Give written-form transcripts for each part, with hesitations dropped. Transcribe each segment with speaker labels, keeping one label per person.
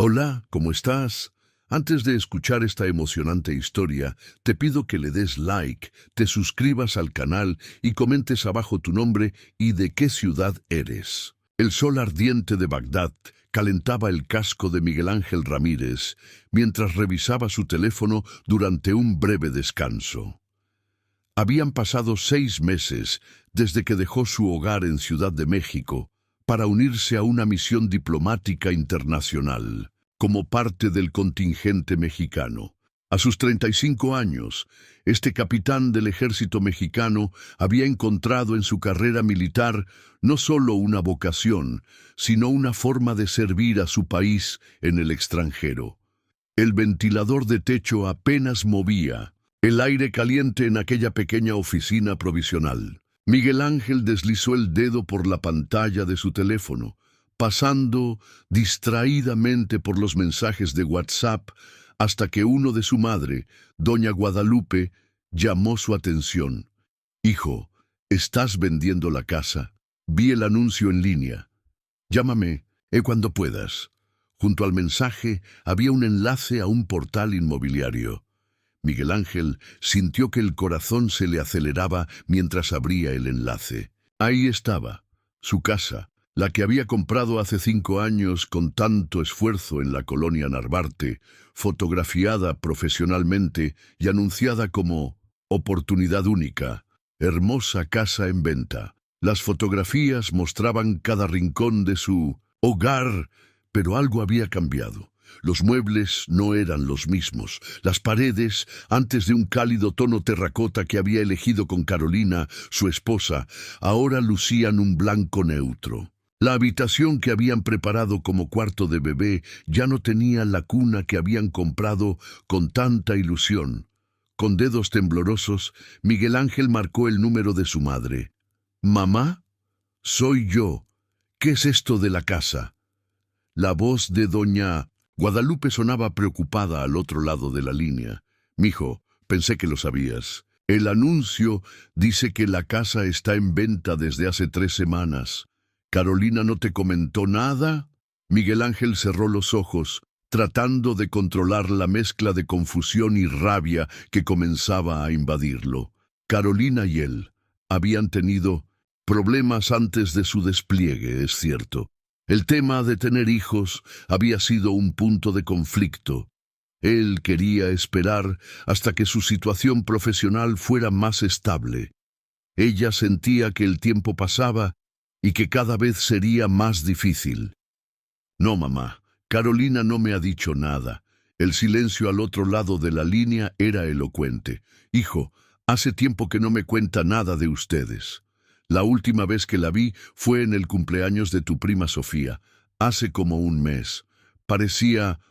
Speaker 1: Hola, ¿cómo estás? Antes de escuchar esta emocionante historia, te pido que le des like, te suscribas al canal y comentes abajo tu nombre y de qué ciudad eres. El sol ardiente de Bagdad calentaba el casco de Miguel Ángel Ramírez mientras revisaba su teléfono durante un breve descanso. Habían pasado 6 meses desde que dejó su hogar en Ciudad de México para unirse a una misión diplomática internacional, como parte del contingente mexicano. A sus 35 años, este capitán del ejército mexicano había encontrado en su carrera militar no solo una vocación, sino una forma de servir a su país en el extranjero. El ventilador de techo apenas movía el aire caliente en aquella pequeña oficina provisional. Miguel Ángel deslizó el dedo por la pantalla de su teléfono, pasando distraídamente por los mensajes de WhatsApp hasta que uno de su madre, doña Guadalupe, llamó su atención. «Hijo, ¿estás vendiendo la casa? Vi el anuncio en línea. Llámame cuando puedas». Junto al mensaje había un enlace a un portal inmobiliario. Miguel Ángel sintió que el corazón se le aceleraba mientras abría el enlace. Ahí estaba, su casa, la que había comprado hace 5 años con tanto esfuerzo en la colonia Narvarte, fotografiada profesionalmente y anunciada como oportunidad única, hermosa casa en venta. Las fotografías mostraban cada rincón de su hogar, pero algo había cambiado. Los muebles no eran los mismos. Las paredes, antes de un cálido tono terracota que había elegido con Carolina, su esposa, ahora lucían un blanco neutro. La habitación que habían preparado como cuarto de bebé ya no tenía la cuna que habían comprado con tanta ilusión. Con dedos temblorosos, Miguel Ángel marcó el número de su madre. «Mamá, soy yo. ¿Qué es esto de la casa?» La voz de doña Guadalupe sonaba preocupada al otro lado de la línea. «Mijo, pensé que lo sabías. El anuncio dice que la casa está en venta desde hace 3 semanas. ¿Carolina no te comentó nada?» Miguel Ángel cerró los ojos, tratando de controlar la mezcla de confusión y rabia que comenzaba a invadirlo. Carolina y él habían tenido problemas antes de su despliegue, es cierto. El tema de tener hijos había sido un punto de conflicto. Él quería esperar hasta que su situación profesional fuera más estable. Ella sentía que el tiempo pasaba y que cada vez sería más difícil. «No, mamá, Carolina no me ha dicho nada». El silencio al otro lado de la línea era elocuente. «Hijo, hace tiempo que no me cuenta nada de ustedes. La última vez que la vi fue en el cumpleaños de tu prima Sofía, hace como un mes. Parecía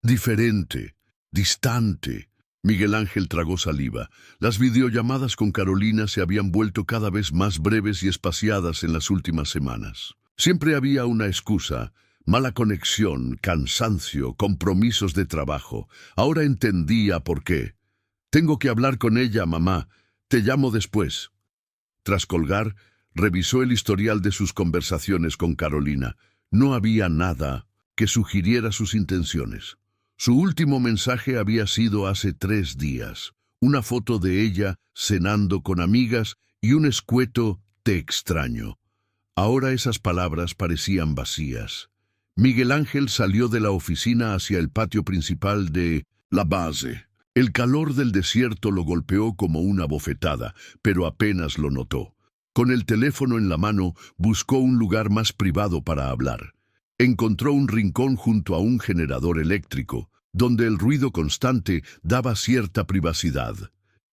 Speaker 1: diferente, distante». Miguel Ángel tragó saliva. Las videollamadas con Carolina se habían vuelto cada vez más breves y espaciadas en las últimas semanas. Siempre había una excusa: mala conexión, cansancio, compromisos de trabajo. Ahora entendía por qué. «Tengo que hablar con ella, mamá. Te llamo después». Tras colgar, revisó el historial de sus conversaciones con Carolina. No había nada que sugiriera sus intenciones. Su último mensaje había sido hace 3 días. Una foto de ella cenando con amigas y un escueto «te extraño». Ahora esas palabras parecían vacías. Miguel Ángel salió de la oficina hacia el patio principal de la base. El calor del desierto lo golpeó como una bofetada, pero apenas lo notó. Con el teléfono en la mano, buscó un lugar más privado para hablar. Encontró un rincón junto a un generador eléctrico, donde el ruido constante daba cierta privacidad.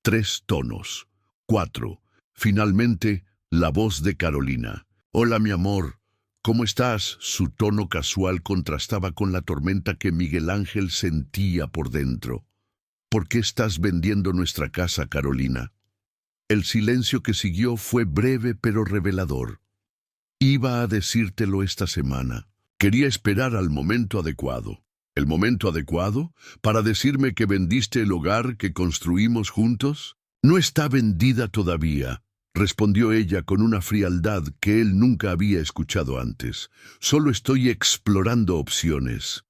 Speaker 1: 3 tonos. 4. Finalmente, la voz de Carolina. «Hola, mi amor. ¿Cómo estás?» Su tono casual contrastaba con la tormenta que Miguel Ángel sentía por dentro. «¿Por qué estás vendiendo nuestra casa, Carolina?» El silencio que siguió fue breve pero revelador. «Iba a decírtelo esta semana. Quería esperar al momento adecuado». «¿El momento adecuado? ¿Para decirme que vendiste el hogar que construimos juntos?» «No está vendida todavía», respondió ella con una frialdad que él nunca había escuchado antes. «Solo estoy explorando opciones».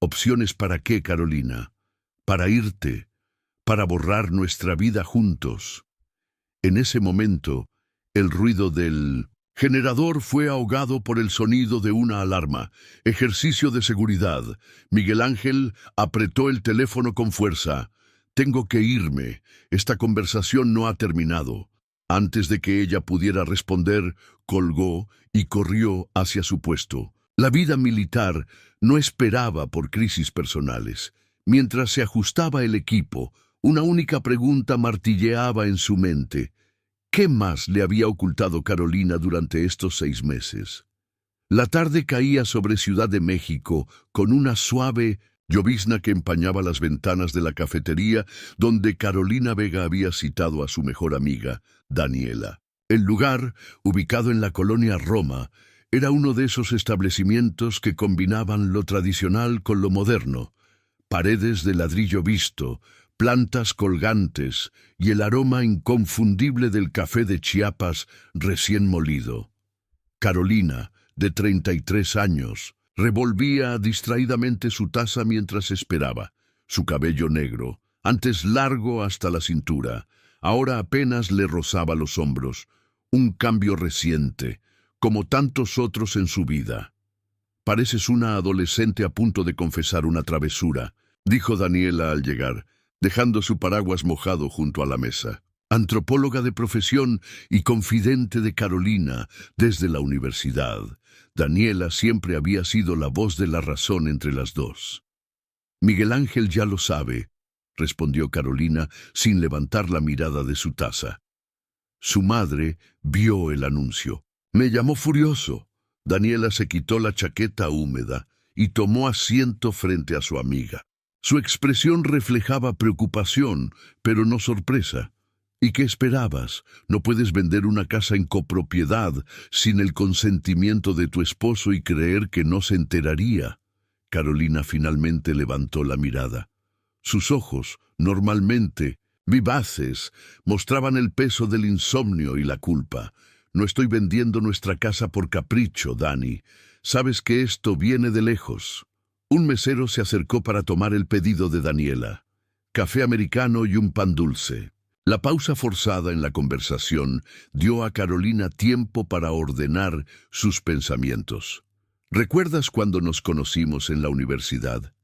Speaker 1: ¿Opciones para qué, Carolina? Para irte, para borrar nuestra vida juntos. En ese momento, el ruido del generador fue ahogado por el sonido de una alarma. Ejercicio de seguridad. Miguel Ángel apretó el teléfono con fuerza. Tengo que irme. Esta conversación no ha terminado. Antes de que ella pudiera responder, colgó y corrió hacia su puesto. La vida militar no esperaba por crisis personales. Mientras se ajustaba el equipo, una única pregunta martilleaba en su mente. ¿Qué más le había ocultado Carolina durante estos 6 meses? La tarde caía sobre Ciudad de México con una suave llovizna que empañaba las ventanas de la cafetería donde Carolina Vega había citado a su mejor amiga, Daniela. El lugar, ubicado en la colonia Roma, era uno de esos establecimientos que combinaban lo tradicional con lo moderno. Paredes de ladrillo visto, plantas colgantes y el aroma inconfundible del café de Chiapas recién molido. Carolina, de 33 años, revolvía distraídamente su taza mientras esperaba. Su cabello negro, antes largo hasta la cintura, ahora apenas le rozaba los hombros. Un cambio reciente, como tantos otros en su vida. «Pareces una adolescente a punto de confesar una travesura», dijo Daniela al llegar, dejando su paraguas mojado junto a la mesa. Antropóloga de profesión y confidente de Carolina desde la universidad, Daniela siempre había sido la voz de la razón entre las dos. «Miguel Ángel ya lo sabe», respondió Carolina sin levantar la mirada de su taza. Su madre vio el anuncio. «Me llamó furioso». Daniela se quitó la chaqueta húmeda y tomó asiento frente a su amiga. Su expresión reflejaba preocupación, pero no sorpresa. «¿Y qué esperabas? No puedes vender una casa en copropiedad sin el consentimiento de tu esposo y creer que no se enteraría». Carolina finalmente levantó la mirada. Sus ojos, normalmente vivaces, mostraban el peso del insomnio y la culpa. «No estoy vendiendo nuestra casa por capricho, Dani. Sabes que esto viene de lejos». Un mesero se acercó para tomar el pedido de Daniela. Café americano y un pan dulce. La pausa forzada en la conversación dio a Carolina tiempo para ordenar sus pensamientos. «¿Recuerdas cuando nos conocimos en la universidad?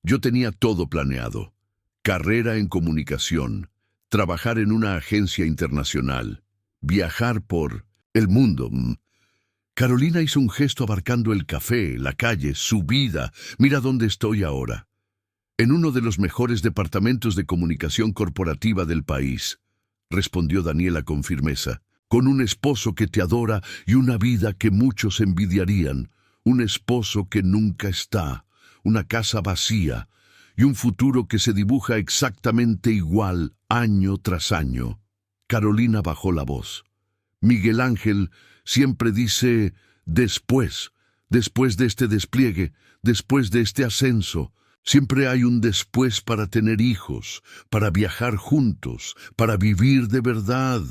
Speaker 1: Yo tenía todo planeado. Carrera en comunicación, trabajar en una agencia internacional, viajar por el mundo». Carolina hizo un gesto abarcando el café, la calle, su vida. «Mira dónde estoy ahora. En uno de los mejores departamentos de comunicación corporativa del país», respondió Daniela con firmeza. «Con un esposo que te adora y una vida que muchos envidiarían. Un esposo que nunca está, una casa vacía y un futuro que se dibuja exactamente igual año tras año». Carolina bajó la voz. «Miguel Ángel siempre dice después de este despliegue, después de este ascenso. Siempre hay un después para tener hijos, para viajar juntos, para vivir de verdad».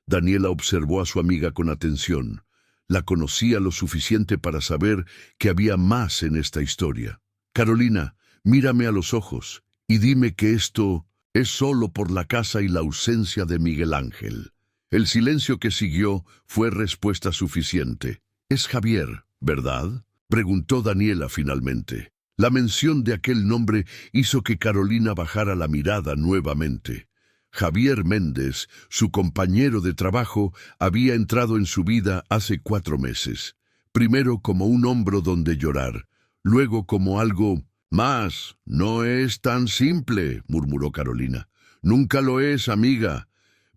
Speaker 1: Daniela observó a su amiga con atención. La conocía lo suficiente para saber que había más en esta historia. «Carolina, mírame a los ojos y dime que esto es solo por la casa y la ausencia de Miguel Ángel». El silencio que siguió fue respuesta suficiente. «Es Javier, ¿verdad?», preguntó Daniela finalmente. La mención de aquel nombre hizo que Carolina bajara la mirada nuevamente. Javier Méndez, su compañero de trabajo, había entrado en su vida hace 4 meses. Primero como un hombro donde llorar, luego como algo más. «No es tan simple», murmuró Carolina. «Nunca lo es, amiga.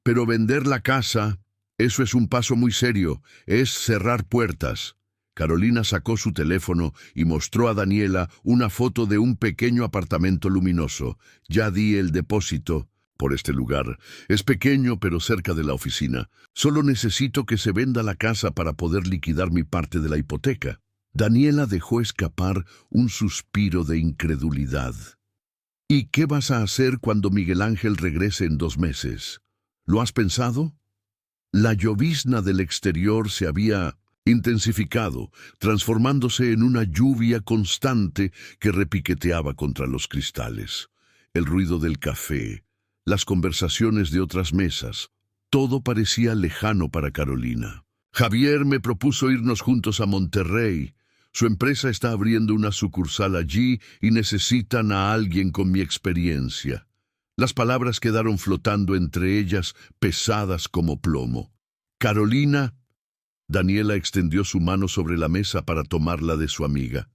Speaker 1: Pero vender la casa, eso es un paso muy serio, es cerrar puertas». Carolina sacó su teléfono y mostró a Daniela una foto de un pequeño apartamento luminoso. «Ya di el depósito por este lugar. Es pequeño pero cerca de la oficina. Solo necesito que se venda la casa para poder liquidar mi parte de la hipoteca». Daniela dejó escapar un suspiro de incredulidad. «¿Y qué vas a hacer cuando Miguel Ángel regrese en 2 meses? ¿Lo has pensado?». La llovizna del exterior se había intensificado, transformándose en una lluvia constante que repiqueteaba contra los cristales. El ruido del café, las conversaciones de otras mesas, todo parecía lejano para Carolina. Javier me propuso irnos juntos a Monterrey. Su empresa está abriendo una sucursal allí y necesitan a alguien con mi experiencia. Las palabras quedaron flotando entre ellas, pesadas como plomo. Carolina. Daniela extendió su mano sobre la mesa para tomarla de su amiga.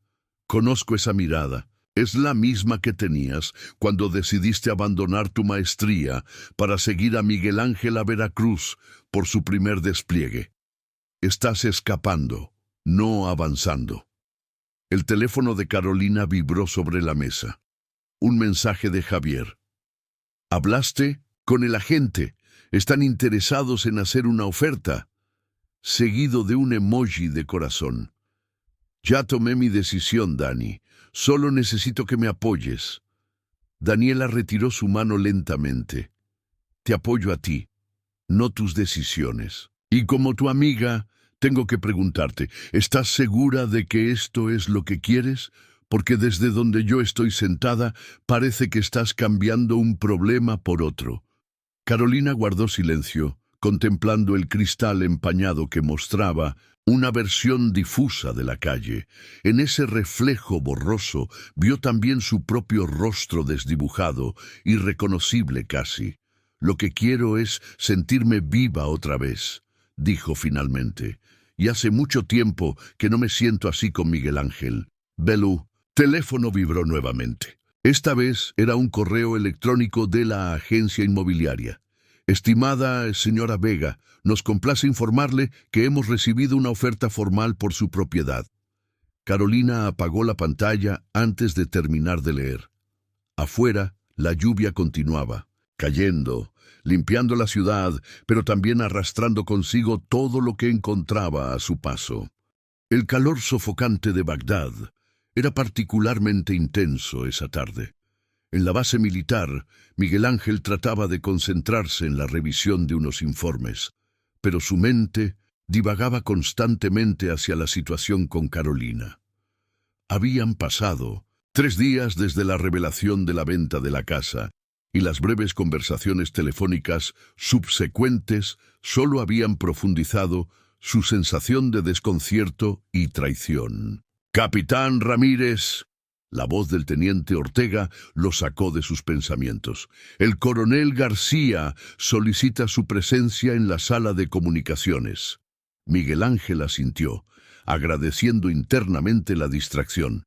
Speaker 1: Conozco esa mirada. Es la misma que tenías cuando decidiste abandonar tu maestría para seguir a Miguel Ángel a Veracruz por su primer despliegue. Estás escapando, no avanzando. El teléfono de Carolina vibró sobre la mesa. Un mensaje de Javier. ¿Hablaste con el agente? Están interesados en hacer una oferta. Seguido de un emoji de corazón. Ya tomé mi decisión, Dani. Solo necesito que me apoyes. Daniela retiró su mano lentamente. Te apoyo a ti, no tus decisiones. Y como tu amiga, tengo que preguntarte, ¿estás segura de que esto es lo que quieres? Porque desde donde yo estoy sentada, parece que estás cambiando un problema por otro. Carolina guardó silencio, contemplando el cristal empañado que mostraba una versión difusa de la calle. En ese reflejo borroso vio también su propio rostro desdibujado, irreconocible casi. Lo que quiero es sentirme viva otra vez, dijo finalmente. Y hace mucho tiempo que no me siento así con Miguel Ángel. Belú, teléfono vibró nuevamente. Esta vez era un correo electrónico de la agencia inmobiliaria. Estimada señora Vega, nos complace informarle que hemos recibido una oferta formal por su propiedad. Carolina apagó la pantalla antes de terminar de leer. Afuera, la lluvia continuaba, cayendo, limpiando la ciudad, pero también arrastrando consigo todo lo que encontraba a su paso. El calor sofocante de Bagdad era particularmente intenso esa tarde. En la base militar, Miguel Ángel trataba de concentrarse en la revisión de unos informes, pero su mente divagaba constantemente hacia la situación con Carolina. Habían pasado 3 días desde la revelación de la venta de la casa, y las breves conversaciones telefónicas subsecuentes solo habían profundizado su sensación de desconcierto y traición. «Capitán Ramírez», la voz del teniente Ortega lo sacó de sus pensamientos. «El coronel García solicita su presencia en la sala de comunicaciones». Miguel Ángel asintió, agradeciendo internamente la distracción.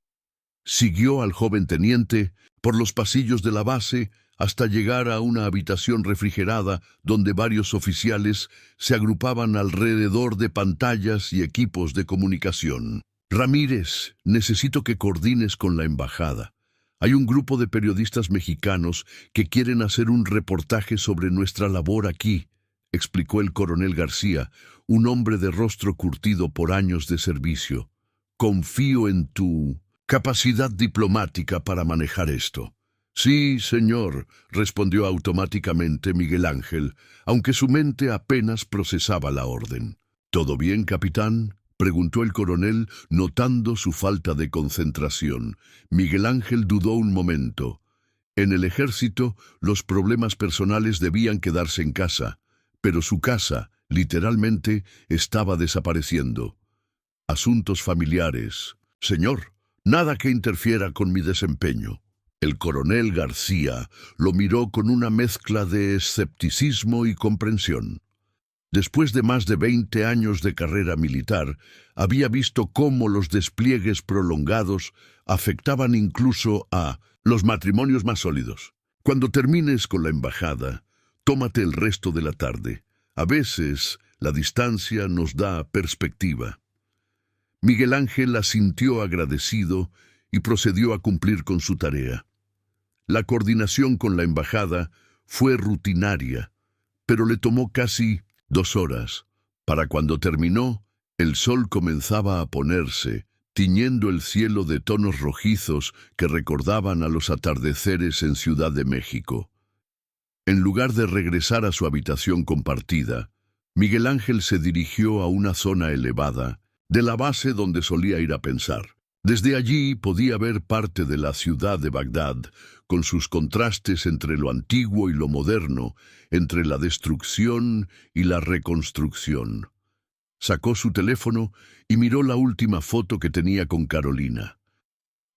Speaker 1: Siguió al joven teniente por los pasillos de la base hasta llegar a una habitación refrigerada donde varios oficiales se agrupaban alrededor de pantallas y equipos de comunicación. «Ramírez, necesito que coordines con la embajada. Hay un grupo de periodistas mexicanos que quieren hacer un reportaje sobre nuestra labor aquí», explicó el coronel García, un hombre de rostro curtido por años de servicio. «Confío en tu capacidad diplomática para manejar esto». «Sí, señor», respondió automáticamente Miguel Ángel, aunque su mente apenas procesaba la orden. «¿Todo bien, capitán?», preguntó el coronel, notando su falta de concentración. Miguel Ángel dudó un momento. En el ejército, los problemas personales debían quedarse en casa, pero su casa, literalmente, estaba desapareciendo. «Asuntos familiares. Señor, nada que interfiera con mi desempeño». El coronel García lo miró con una mezcla de escepticismo y comprensión. Después de más de 20 años de carrera militar, había visto cómo los despliegues prolongados afectaban incluso a los matrimonios más sólidos. «Cuando termines con la embajada, tómate el resto de la tarde. A veces, la distancia nos da perspectiva». Miguel Ángel asintió agradecido y procedió a cumplir con su tarea. La coordinación con la embajada fue rutinaria, pero le tomó casi 2 horas. Para cuando terminó, el sol comenzaba a ponerse, tiñendo el cielo de tonos rojizos que recordaban a los atardeceres en Ciudad de México. En lugar de regresar a su habitación compartida, Miguel Ángel se dirigió a una zona elevada, de la base donde solía ir a pensar. Desde allí podía ver parte de la ciudad de Bagdad, con sus contrastes entre lo antiguo y lo moderno, entre la destrucción y la reconstrucción. Sacó su teléfono y miró la última foto que tenía con Carolina.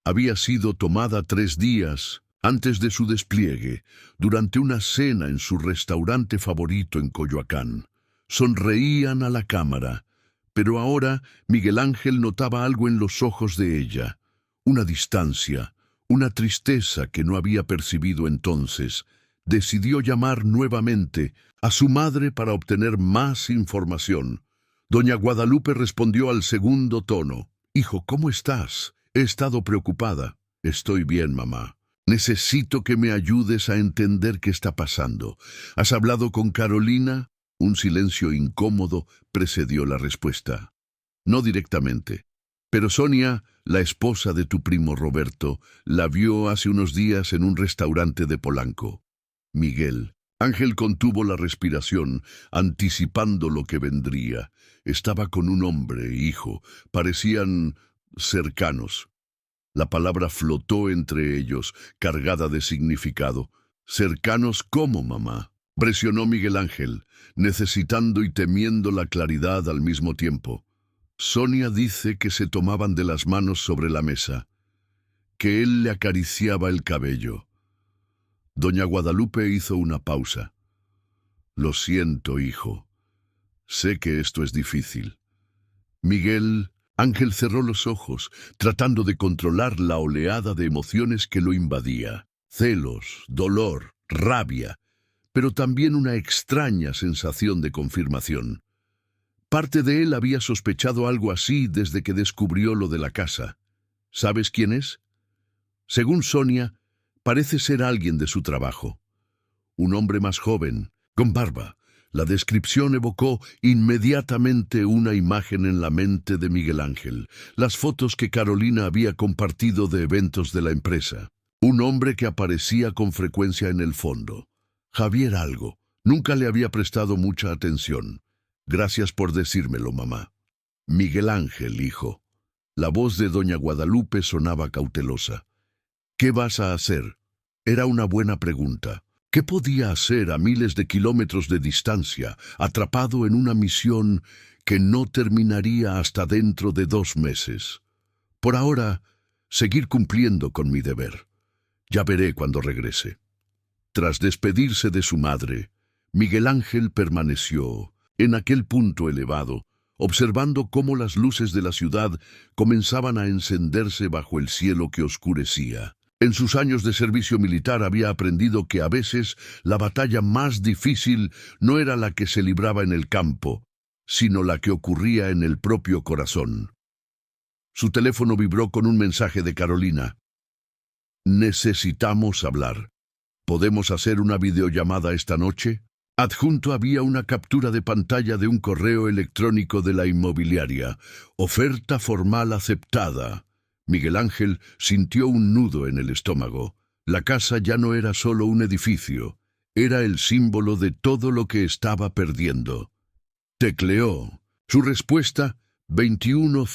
Speaker 1: Había sido tomada 3 días antes de su despliegue, durante una cena en su restaurante favorito en Coyoacán. Sonreían a la cámara, pero ahora Miguel Ángel notaba algo en los ojos de ella, una distancia, una tristeza que no había percibido entonces. Decidió llamar nuevamente a su madre para obtener más información. Doña Guadalupe respondió al segundo tono. «Hijo, ¿cómo estás? He estado preocupada». «Estoy bien, mamá. Necesito que me ayudes a entender qué está pasando. ¿Has hablado con Carolina?» Un silencio incómodo precedió la respuesta. «No directamente. Pero Sonia, la esposa de tu primo Roberto, la vio hace unos días en un restaurante de Polanco». «Miguel». Ángel contuvo la respiración, anticipando lo que vendría. Estaba con un hombre, hijo. Parecían cercanos. La palabra flotó entre ellos, cargada de significado. «¿Cercanos cómo, mamá?», presionó Miguel Ángel, necesitando y temiendo la claridad al mismo tiempo. «Sonia dice que se tomaban de las manos sobre la mesa, que él le acariciaba el cabello». Doña Guadalupe hizo una pausa. «Lo siento, hijo. Sé que esto es difícil». Miguel Ángel cerró los ojos, tratando de controlar la oleada de emociones que lo invadía. Celos, dolor, rabia, pero también una extraña sensación de confirmación. Parte de él había sospechado algo así desde que descubrió lo de la casa. ¿Sabes quién es? Según Sonia, parece ser alguien de su trabajo. Un hombre más joven, con barba. La descripción evocó inmediatamente una imagen en la mente de Miguel Ángel, las fotos que Carolina había compartido de eventos de la empresa. Un hombre que aparecía con frecuencia en el fondo. Javier algo. Nunca le había prestado mucha atención. «Gracias por decírmelo, mamá». «Miguel Ángel, hijo». La voz de doña Guadalupe sonaba cautelosa. «¿Qué vas a hacer?» Era una buena pregunta. ¿Qué podía hacer a miles de kilómetros de distancia, atrapado en una misión que no terminaría hasta dentro de 2 meses? Por ahora, seguir cumpliendo con mi deber. Ya veré cuando regrese. Tras despedirse de su madre, Miguel Ángel permaneció en aquel punto elevado, observando cómo las luces de la ciudad comenzaban a encenderse bajo el cielo que oscurecía. En sus años de servicio militar había aprendido que a veces la batalla más difícil no era la que se libraba en el campo, sino la que ocurría en el propio corazón. Su teléfono vibró con un mensaje de Carolina. «Necesitamos hablar. ¿Podemos hacer una videollamada esta noche?». Adjunto había una captura de pantalla de un correo electrónico de la inmobiliaria. «Oferta formal aceptada». Miguel Ángel sintió un nudo en el estómago. La casa ya no era solo un edificio, era el símbolo de todo lo que estaba perdiendo. Tecleó. Su respuesta: 21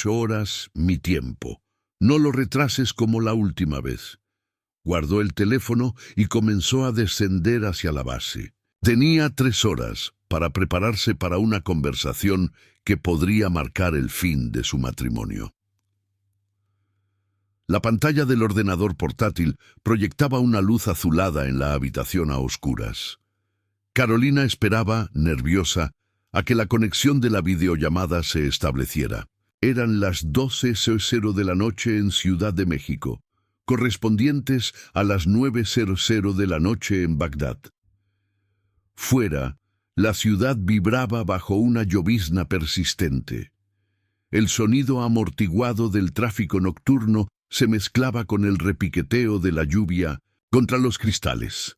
Speaker 1: horas, mi tiempo. No lo retrases como la última vez. Guardó el teléfono y comenzó a descender hacia la base. Tenía 3 horas para prepararse para una conversación que podría marcar el fin de su matrimonio. La pantalla del ordenador portátil proyectaba una luz azulada en la habitación a oscuras. Carolina esperaba, nerviosa, a que la conexión de la videollamada se estableciera. Eran las 12:00 de la noche en Ciudad de México, correspondientes a las 9:00 de la noche en Bagdad. Fuera, la ciudad vibraba bajo una llovizna persistente. El sonido amortiguado del tráfico nocturno se mezclaba con el repiqueteo de la lluvia contra los cristales.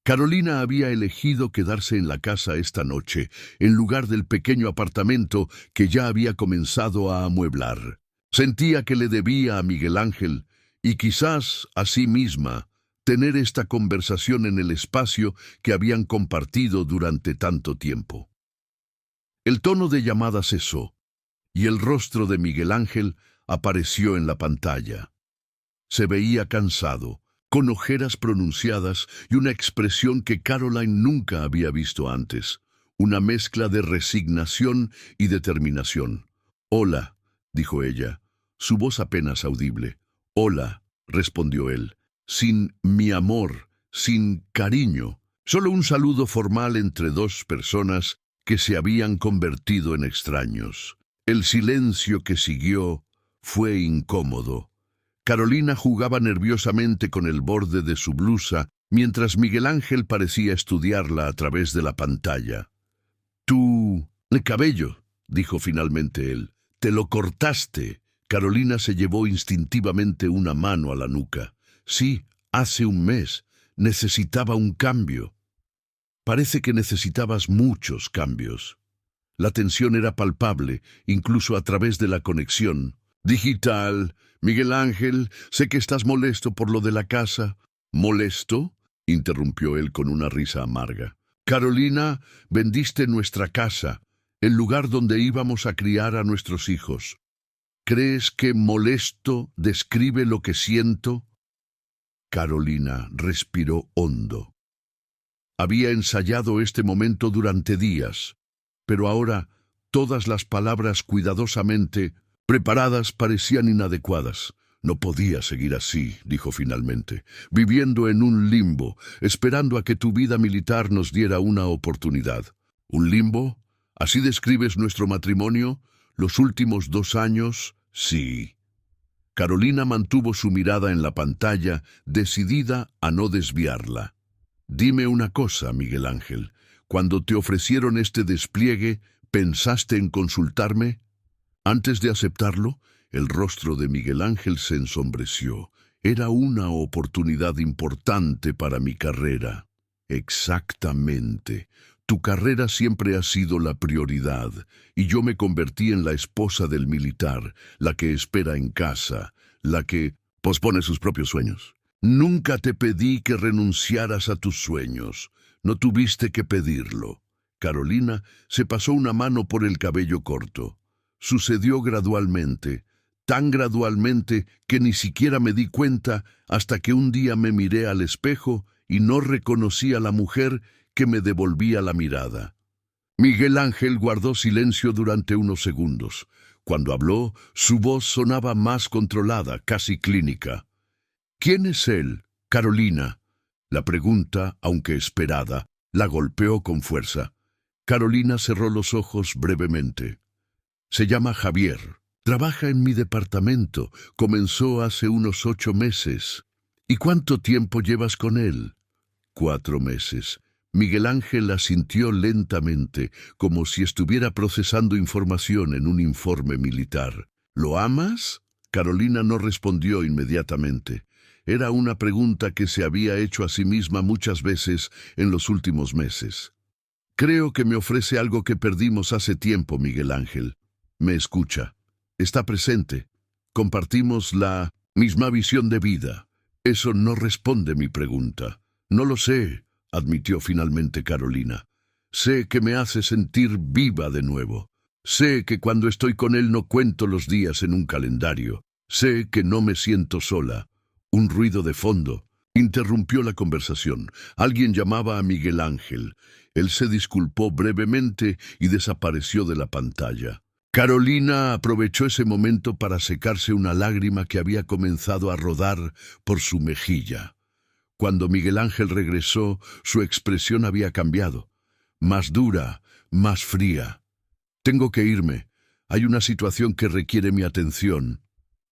Speaker 1: Carolina había elegido quedarse en la casa esta noche, en lugar del pequeño apartamento que ya había comenzado a amueblar. Sentía que le debía a Miguel Ángel, y quizás a sí misma, tener esta conversación en el espacio que habían compartido durante tanto tiempo. El tono de llamada cesó. y el rostro de Miguel Ángel apareció en la pantalla. Se veía cansado, con ojeras pronunciadas y una expresión que Caroline nunca había visto antes, una mezcla de resignación y determinación. «Hola», dijo ella, su voz apenas audible. «Hola», respondió él, sin mi amor, sin cariño, solo un saludo formal entre dos personas que se habían convertido en extraños. El silencio que siguió fue incómodo. Carolina jugaba nerviosamente con el borde de su blusa, mientras Miguel Ángel parecía estudiarla a través de la pantalla. «El cabello», dijo finalmente él. «Te lo cortaste». Carolina se llevó instintivamente una mano a la nuca. «Sí, hace un mes. Necesitaba un cambio». «Parece que necesitabas muchos cambios». La tensión era palpable, incluso a través de la conexión digital. «Miguel Ángel, sé que estás molesto por lo de la casa». «¿Molesto?», interrumpió él con una risa amarga. «Carolina, vendiste nuestra casa, el lugar donde íbamos a criar a nuestros hijos. ¿Crees que molesto describe lo que siento?» Carolina respiró hondo. Había ensayado este momento durante días, pero ahora todas las palabras cuidadosamente preparadas parecían inadecuadas. «No podía seguir así», dijo finalmente, «viviendo en un limbo, esperando a que tu vida militar nos diera una oportunidad». «¿Un limbo? ¿Así describes nuestro matrimonio? ¿Los últimos 2 años?» «Sí». Carolina mantuvo su mirada en la pantalla, decidida a no desviarla. «Dime una cosa, Miguel Ángel. Cuando te ofrecieron este despliegue, ¿pensaste en consultarme?» Antes de aceptarlo, el rostro de Miguel Ángel se ensombreció. «Era una oportunidad importante para mi carrera». «Exactamente. Tu carrera siempre ha sido la prioridad, y yo me convertí en la esposa del militar, la que espera en casa, la que pospone sus propios sueños. Nunca te pedí que renunciaras a tus sueños. No tuviste que pedirlo». Carolina se pasó una mano por el cabello corto. «Sucedió gradualmente, tan gradualmente que ni siquiera me di cuenta hasta que un día me miré al espejo y no reconocí a la mujer que me devolvía la mirada». Miguel Ángel guardó silencio durante unos segundos. Cuando habló, su voz sonaba más controlada, casi clínica. «¿Quién es él, Carolina?» La pregunta, aunque esperada, la golpeó con fuerza. Carolina cerró los ojos brevemente. «Se llama Javier. Trabaja en mi departamento. Comenzó hace unos 8 meses. ¿Y cuánto tiempo llevas con él?» 4 meses. Miguel Ángel asintió lentamente, como si estuviera procesando información en un informe militar. «¿Lo amas?» Carolina no respondió inmediatamente. Era una pregunta que se había hecho a sí misma muchas veces en los últimos meses. «Creo que me ofrece algo que perdimos hace tiempo, Miguel Ángel. Me escucha. Está presente. Compartimos la misma visión de vida». «Eso no responde mi pregunta». «No lo sé», admitió finalmente Carolina. «Sé que me hace sentir viva de nuevo. Sé que cuando estoy con él no cuento los días en un calendario. Sé que no me siento sola». Un ruido de fondo interrumpió la conversación. Alguien llamaba a Miguel Ángel. Él se disculpó brevemente y desapareció de la pantalla. Carolina aprovechó ese momento para secarse una lágrima que había comenzado a rodar por su mejilla. Cuando Miguel Ángel regresó, su expresión había cambiado. Más dura, más fría. «Tengo que irme. Hay una situación que requiere mi atención».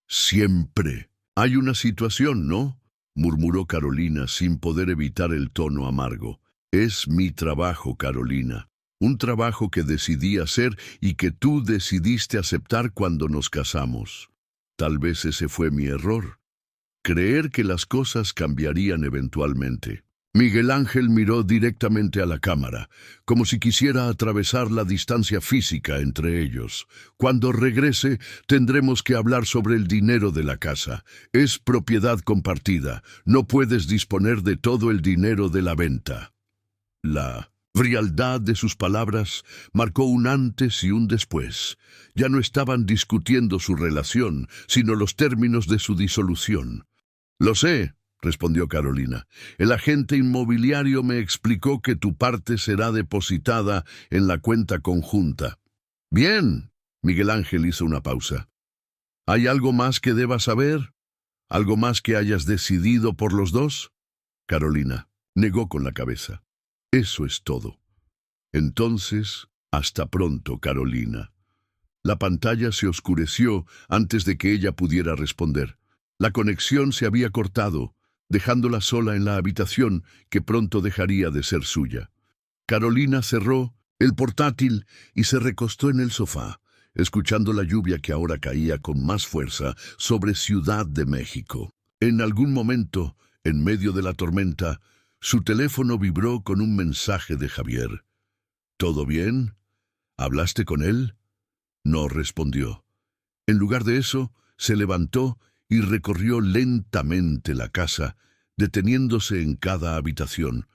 Speaker 1: «Siempre hay una situación, ¿no?», murmuró Carolina sin poder evitar el tono amargo. «Es mi trabajo, Carolina. Un trabajo que decidí hacer y que tú decidiste aceptar cuando nos casamos. Tal vez ese fue mi error. Creer que las cosas cambiarían eventualmente». Miguel Ángel miró directamente a la cámara, como si quisiera atravesar la distancia física entre ellos. «Cuando regrese, tendremos que hablar sobre el dinero de la casa. Es propiedad compartida. No puedes disponer de todo el dinero de la venta». «La frialdad de sus palabras marcó un antes y un después. Ya no estaban discutiendo su relación, sino los términos de su disolución. «Lo sé», respondió Carolina. «El agente inmobiliario me explicó que tu parte será depositada en la cuenta conjunta». «Bien», Miguel Ángel hizo una pausa. «¿Hay algo más que debas saber? ¿Algo más que hayas decidido por los dos?» Carolina negó con la cabeza. «Eso es todo». «Entonces, hasta pronto, Carolina». La pantalla se oscureció antes de que ella pudiera responder. La conexión se había cortado, dejándola sola en la habitación que pronto dejaría de ser suya. Carolina cerró el portátil y se recostó en el sofá, escuchando la lluvia que ahora caía con más fuerza sobre Ciudad de México. En algún momento, en medio de la tormenta, su teléfono vibró con un mensaje de Javier. «¿Todo bien? ¿Hablaste con él?» No respondió. En lugar de eso, se levantó y recorrió lentamente la casa, deteniéndose en cada habitación,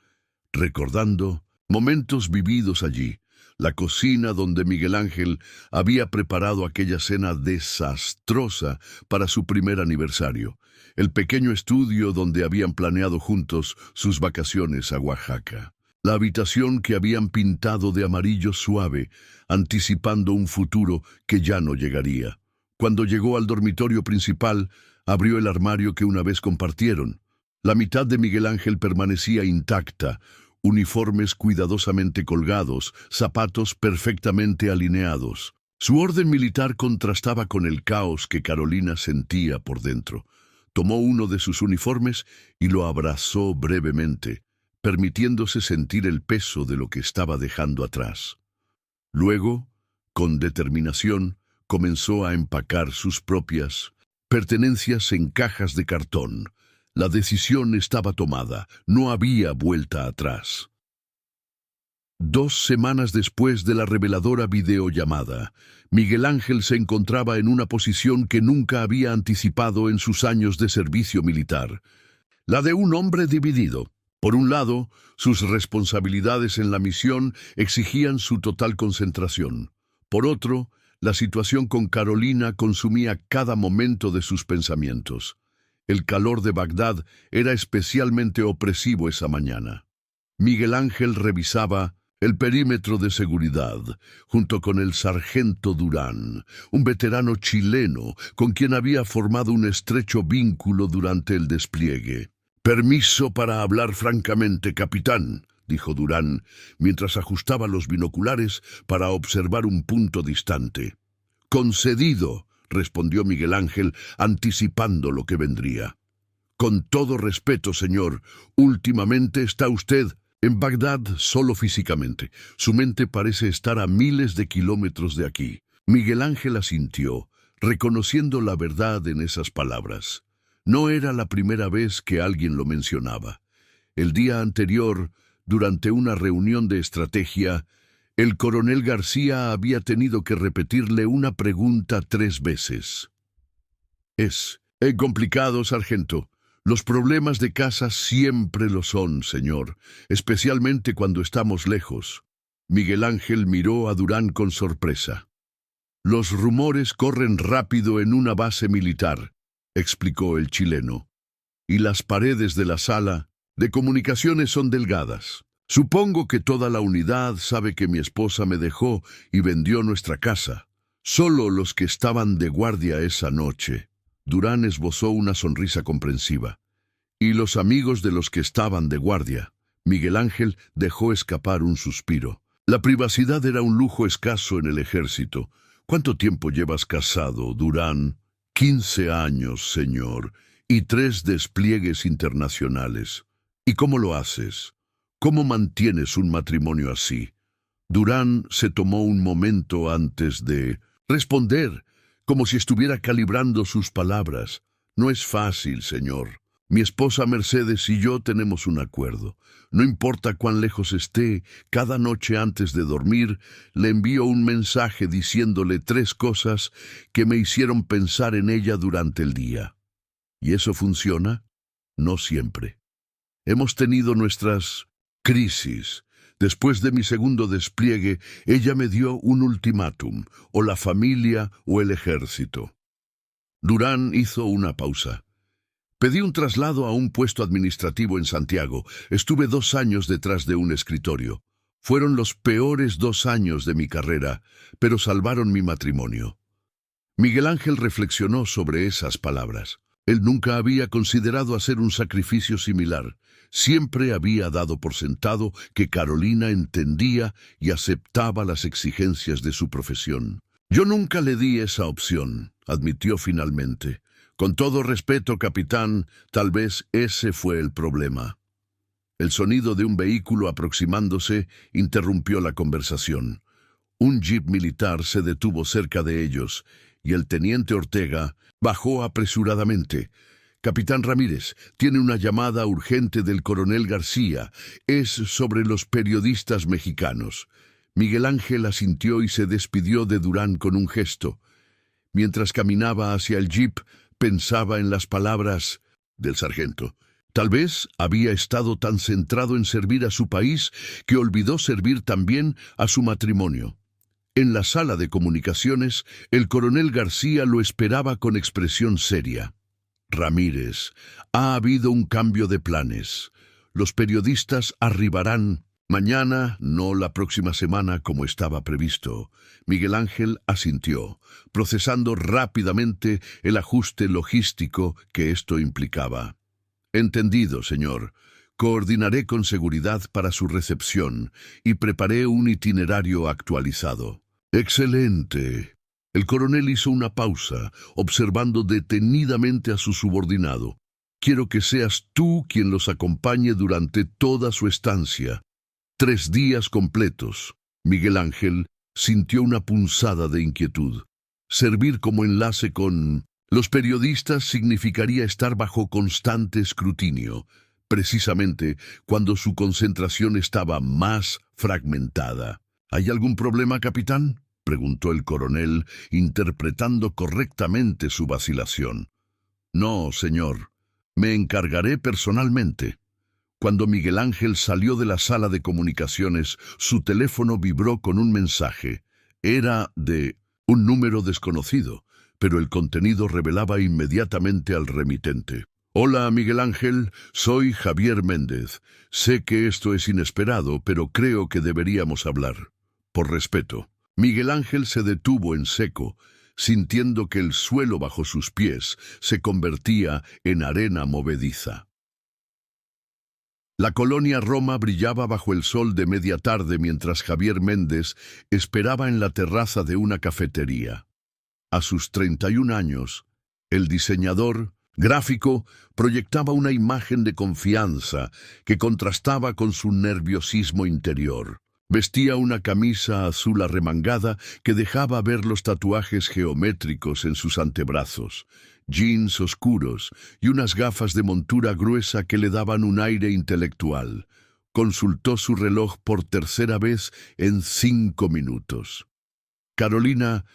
Speaker 1: recordando momentos vividos allí, la cocina donde Miguel Ángel había preparado aquella cena desastrosa para su primer aniversario, el pequeño estudio donde habían planeado juntos sus vacaciones a Oaxaca, la habitación que habían pintado de amarillo suave, anticipando un futuro que ya no llegaría. Cuando llegó al dormitorio principal, abrió el armario que una vez compartieron. La mitad de Miguel Ángel permanecía intacta, uniformes cuidadosamente colgados, zapatos perfectamente alineados. Su orden militar contrastaba con el caos que Carolina sentía por dentro. Tomó uno de sus uniformes y lo abrazó brevemente, permitiéndose sentir el peso de lo que estaba dejando atrás. Luego, con determinación, comenzó a empacar sus propias pertenencias en cajas de cartón. La decisión estaba tomada, no había vuelta atrás. 2 semanas después de la reveladora videollamada, Miguel Ángel se encontraba en una posición que nunca había anticipado en sus años de servicio militar, la de un hombre dividido. Por un lado, sus responsabilidades en la misión exigían su total concentración. Por otro, la situación con Carolina consumía cada momento de sus pensamientos. El calor de Bagdad era especialmente opresivo esa mañana. Miguel Ángel revisaba el perímetro de seguridad, junto con el sargento Durán, un veterano chileno con quien había formado un estrecho vínculo durante el despliegue. «Permiso para hablar francamente, capitán», dijo Durán, mientras ajustaba los binoculares para observar un punto distante. «Concedido», respondió Miguel Ángel, anticipando lo que vendría. «Con todo respeto, señor, últimamente está usted en Bagdad solo físicamente. Su mente parece estar a miles de kilómetros de aquí». Miguel Ángel asintió, reconociendo la verdad en esas palabras. No era la primera vez que alguien lo mencionaba. El día anterior, durante una reunión de estrategia, el coronel García había tenido que repetirle una pregunta 3 veces. «Es complicado, sargento. Los problemas de casa siempre lo son, señor, especialmente cuando estamos lejos». Miguel Ángel miró a Durán con sorpresa. «Los rumores corren rápido en una base militar», explicó el chileno, «y las paredes de la sala de comunicaciones son delgadas. Supongo que toda la unidad sabe que mi esposa me dejó y vendió nuestra casa. Solo los que estaban de guardia esa noche». Durán esbozó una sonrisa comprensiva. «Y los amigos de los que estaban de guardia». Miguel Ángel dejó escapar un suspiro. La privacidad era un lujo escaso en el ejército. «¿Cuánto tiempo llevas casado, Durán?» 15 años, señor, y 3 despliegues internacionales. ¿Y cómo lo haces? ¿Cómo mantienes un matrimonio así?» Durán se tomó un momento antes de responder, como si estuviera calibrando sus palabras. «No es fácil, señor. Mi esposa Mercedes y yo tenemos un acuerdo. No importa cuán lejos esté, cada noche antes de dormir le envío un mensaje diciéndole 3 cosas que me hicieron pensar en ella durante el día. ¿Y eso funciona? No siempre. Hemos tenido nuestras crisis, Después de mi segundo despliegue, ella me dio un ultimátum: o la familia o el ejército. Durán hizo una pausa. Pedí un traslado a un puesto administrativo en Santiago. Estuve 2 años detrás de un escritorio. Fueron los peores 2 años de mi carrera, pero salvaron mi matrimonio. Miguel Ángel reflexionó sobre esas palabras. Él nunca había considerado hacer un sacrificio similar. Siempre había dado por sentado que Carolina entendía y aceptaba las exigencias de su profesión. Yo nunca le di esa opción, admitió finalmente. Con todo respeto, capitán, tal vez ese fue el problema. El sonido de un vehículo aproximándose interrumpió la conversación. Un jeep militar se detuvo cerca de ellos y el teniente Ortega bajó apresuradamente. Capitán Ramírez, tiene una llamada urgente del coronel García. Es sobre los periodistas mexicanos. Miguel Ángel asintió y se despidió de Durán con un gesto. Mientras caminaba hacia el jeep, pensaba en las palabras del sargento. Tal vez había estado tan centrado en servir a su país que olvidó servir también a su matrimonio. En la sala de comunicaciones, el coronel García lo esperaba con expresión seria. Ramírez, ha habido un cambio de planes. Los periodistas arribarán mañana, no la próxima semana como estaba previsto. Miguel Ángel asintió, procesando rápidamente el ajuste logístico que esto implicaba. Entendido, señor. Coordinaré con seguridad para su recepción y preparé un itinerario actualizado. Excelente. El coronel hizo una pausa, observando detenidamente a su subordinado. Quiero que seas tú quien los acompañe durante toda su estancia. 3 días completos. Miguel Ángel sintió una punzada de inquietud. Servir como enlace con los periodistas significaría estar bajo constante escrutinio, precisamente cuando su concentración estaba más fragmentada. ¿Hay algún problema, capitán?, preguntó el coronel, interpretando correctamente su vacilación. No, señor. Me encargaré personalmente. Cuando Miguel Ángel salió de la sala de comunicaciones, su teléfono vibró con un mensaje. Era de un número desconocido, pero el contenido revelaba inmediatamente al remitente. Hola, Miguel Ángel, soy Javier Méndez. Sé que esto es inesperado, pero creo que deberíamos hablar. Por respeto. Miguel Ángel se detuvo en seco, sintiendo que el suelo bajo sus pies se convertía en arena movediza. La colonia Roma brillaba bajo el sol de media tarde mientras Javier Méndez esperaba en la terraza de una cafetería. A sus 31 años, el diseñador gráfico proyectaba una imagen de confianza que contrastaba con su nerviosismo interior. Vestía una camisa azul arremangada que dejaba ver los tatuajes geométricos en sus antebrazos, jeans oscuros y unas gafas de montura gruesa que le daban un aire intelectual. Consultó su reloj por tercera vez en 5 minutos. Carolina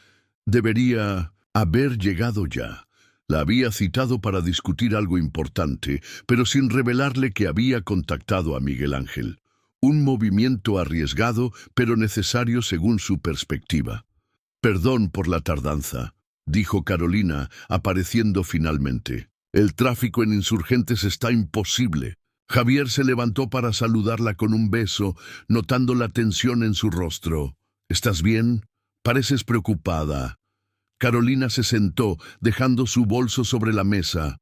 Speaker 1: debería haber llegado ya. La había citado para discutir algo importante, pero sin revelarle que había contactado a Miguel Ángel. Un movimiento arriesgado, pero necesario según su perspectiva. Perdón por la tardanza, dijo Carolina, apareciendo finalmente. El tráfico en Insurgentes está imposible. Javier se levantó para saludarla con un beso, notando la tensión en su rostro. ¿Estás bien? Pareces preocupada. Carolina se sentó, dejando su bolso sobre la mesa.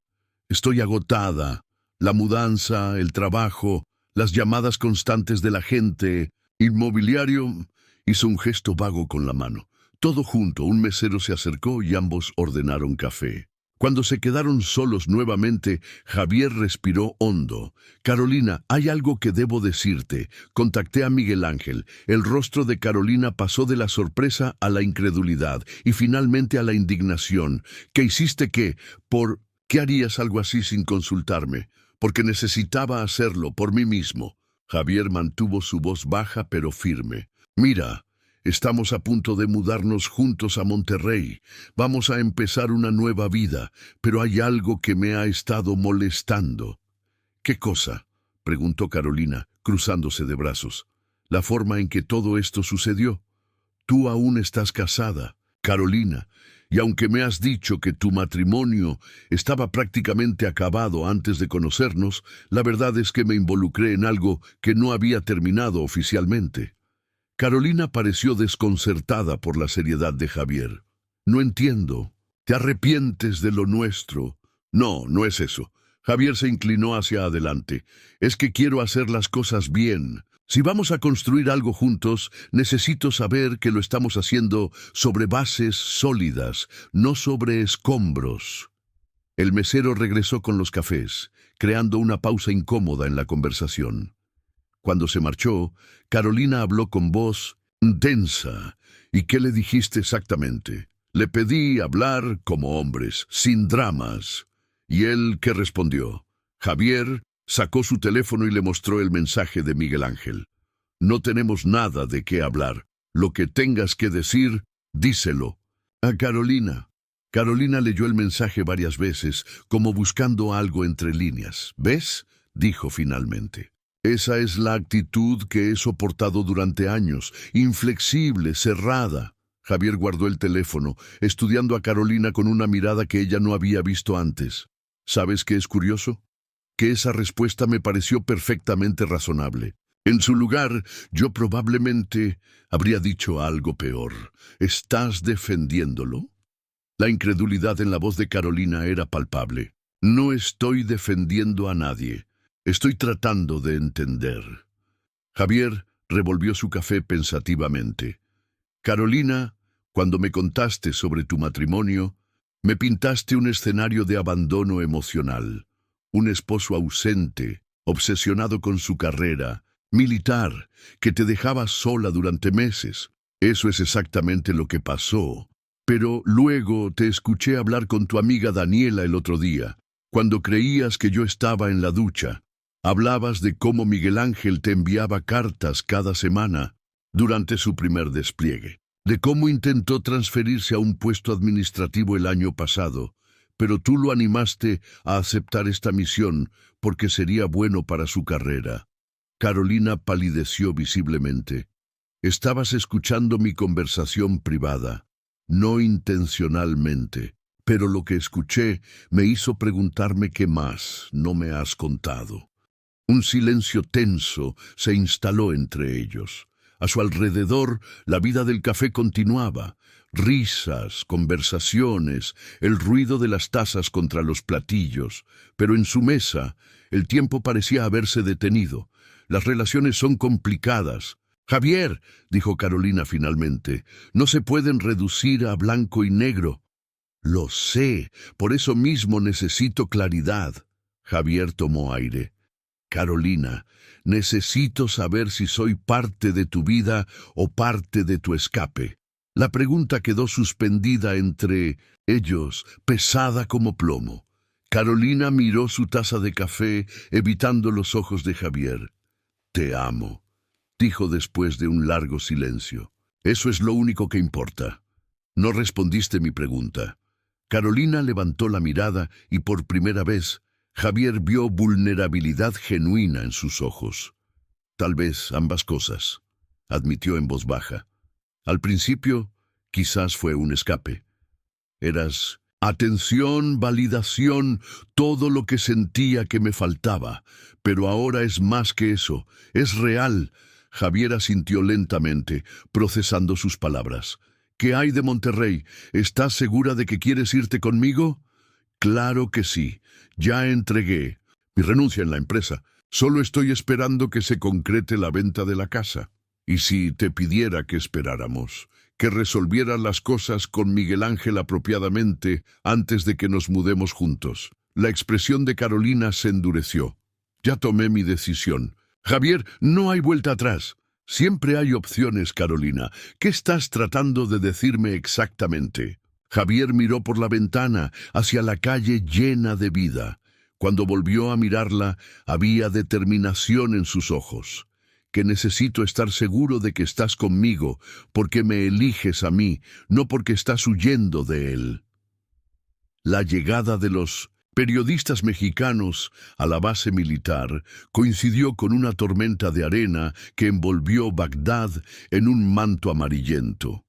Speaker 1: Estoy agotada. La mudanza, el trabajo, las llamadas constantes de la gente, inmobiliario. Hizo un gesto vago con la mano. Todo junto, un mesero se acercó y ambos ordenaron café. Cuando se quedaron solos nuevamente, Javier respiró hondo. Carolina, hay algo que debo decirte. Contacté a Miguel Ángel. El rostro de Carolina pasó de la sorpresa a la incredulidad y finalmente a la indignación. ¿Qué hiciste qué? ¿Por qué harías algo así sin consultarme? Porque necesitaba hacerlo por mí mismo. Javier mantuvo su voz baja pero firme. Mira, estamos a punto de mudarnos juntos a Monterrey. Vamos a empezar una nueva vida, pero hay algo que me ha estado molestando. ¿Qué cosa?, preguntó Carolina, cruzándose de brazos. la forma en que todo esto sucedió. Tú aún estás casada, Carolina, y aunque me has dicho que tu matrimonio estaba prácticamente acabado antes de conocernos, la verdad es que me involucré en algo que no había terminado oficialmente. Carolina pareció desconcertada por la seriedad de Javier. No entiendo. ¿Te arrepientes de lo nuestro? No, no es eso. Javier se inclinó hacia adelante. Es que quiero hacer las cosas bien. Si vamos a construir algo juntos, necesito saber que lo estamos haciendo sobre bases sólidas, no sobre escombros. El mesero regresó con los cafés, creando una pausa incómoda en la conversación. Cuando se marchó, Carolina habló con voz densa. ¿Y qué le dijiste exactamente? Le pedí hablar como hombres, sin dramas. ¿Y él qué respondió? Javier sacó su teléfono y le mostró el mensaje de Miguel Ángel. No tenemos nada de qué hablar. Lo que tengas que decir, díselo. A Carolina. Carolina leyó el mensaje varias veces, como buscando algo entre líneas. ¿Ves? Dijo finalmente. Esa es la actitud que he soportado durante años, inflexible, cerrada. Javier guardó el teléfono, estudiando a Carolina con una mirada que ella no había visto antes. ¿Sabes qué es curioso? Que esa respuesta me pareció perfectamente razonable. En su lugar, yo probablemente habría dicho algo peor. ¿Estás defendiéndolo? La incredulidad en la voz de Carolina era palpable. No estoy defendiendo a nadie. Estoy tratando de entender. Javier revolvió su café pensativamente. Carolina, cuando me contaste sobre tu matrimonio, me pintaste un escenario de abandono emocional. Un esposo ausente, obsesionado con su carrera, militar, que te dejaba sola durante meses. Eso es exactamente lo que pasó. Pero luego te escuché hablar con tu amiga Daniela el otro día, cuando creías que yo estaba en la ducha. Hablabas de cómo Miguel Ángel te enviaba cartas cada semana durante su primer despliegue, de cómo intentó transferirse a un puesto administrativo el año pasado, pero tú lo animaste a aceptar esta misión porque sería bueno para su carrera. Carolina palideció visiblemente. Estabas escuchando mi conversación privada, no intencionalmente, pero lo que escuché me hizo preguntarme qué más no me has contado. Un silencio tenso se instaló entre ellos. A su alrededor, la vida del café continuaba. Risas, conversaciones, el ruido de las tazas contra los platillos. Pero en su mesa, el tiempo parecía haberse detenido. Las relaciones son complicadas. Javier, dijo Carolina finalmente, no se pueden reducir a blanco y negro. Lo sé, por eso mismo necesito claridad. Javier tomó aire. Carolina, necesito saber si soy parte de tu vida o parte de tu escape. La pregunta quedó suspendida entre ellos, pesada como plomo. Carolina miró su taza de café, evitando los ojos de Javier. Te amo, dijo después de un largo silencio. Eso es lo único que importa. No respondiste mi pregunta. Carolina levantó la mirada y por primera vez Javier vio vulnerabilidad genuina en sus ojos. Tal vez ambas cosas, admitió en voz baja. Al principio, quizás fue un escape. Eras atención, validación, todo lo que sentía que me faltaba. Pero ahora es más que eso, es real. Javier asintió lentamente, procesando sus palabras. ¿Qué hay de Monterrey? ¿Estás segura de que quieres irte conmigo? Claro que sí. Ya entregué mi renuncia en la empresa. Solo estoy esperando que se concrete la venta de la casa. Y si te pidiera que esperáramos, que resolviera las cosas con Miguel Ángel apropiadamente antes de que nos mudemos juntos. La expresión de Carolina se endureció. Ya tomé mi decisión. Javier, no hay vuelta atrás. Siempre hay opciones, Carolina. ¿Qué estás tratando de decirme exactamente? Javier miró por la ventana, hacia la calle llena de vida. Cuando volvió a mirarla, había determinación en sus ojos. Que necesito estar seguro de que estás conmigo, porque me eliges a mí, no porque estás huyendo de él. La llegada de los periodistas mexicanos a la base militar coincidió con una tormenta de arena que envolvió Bagdad en un manto amarillento.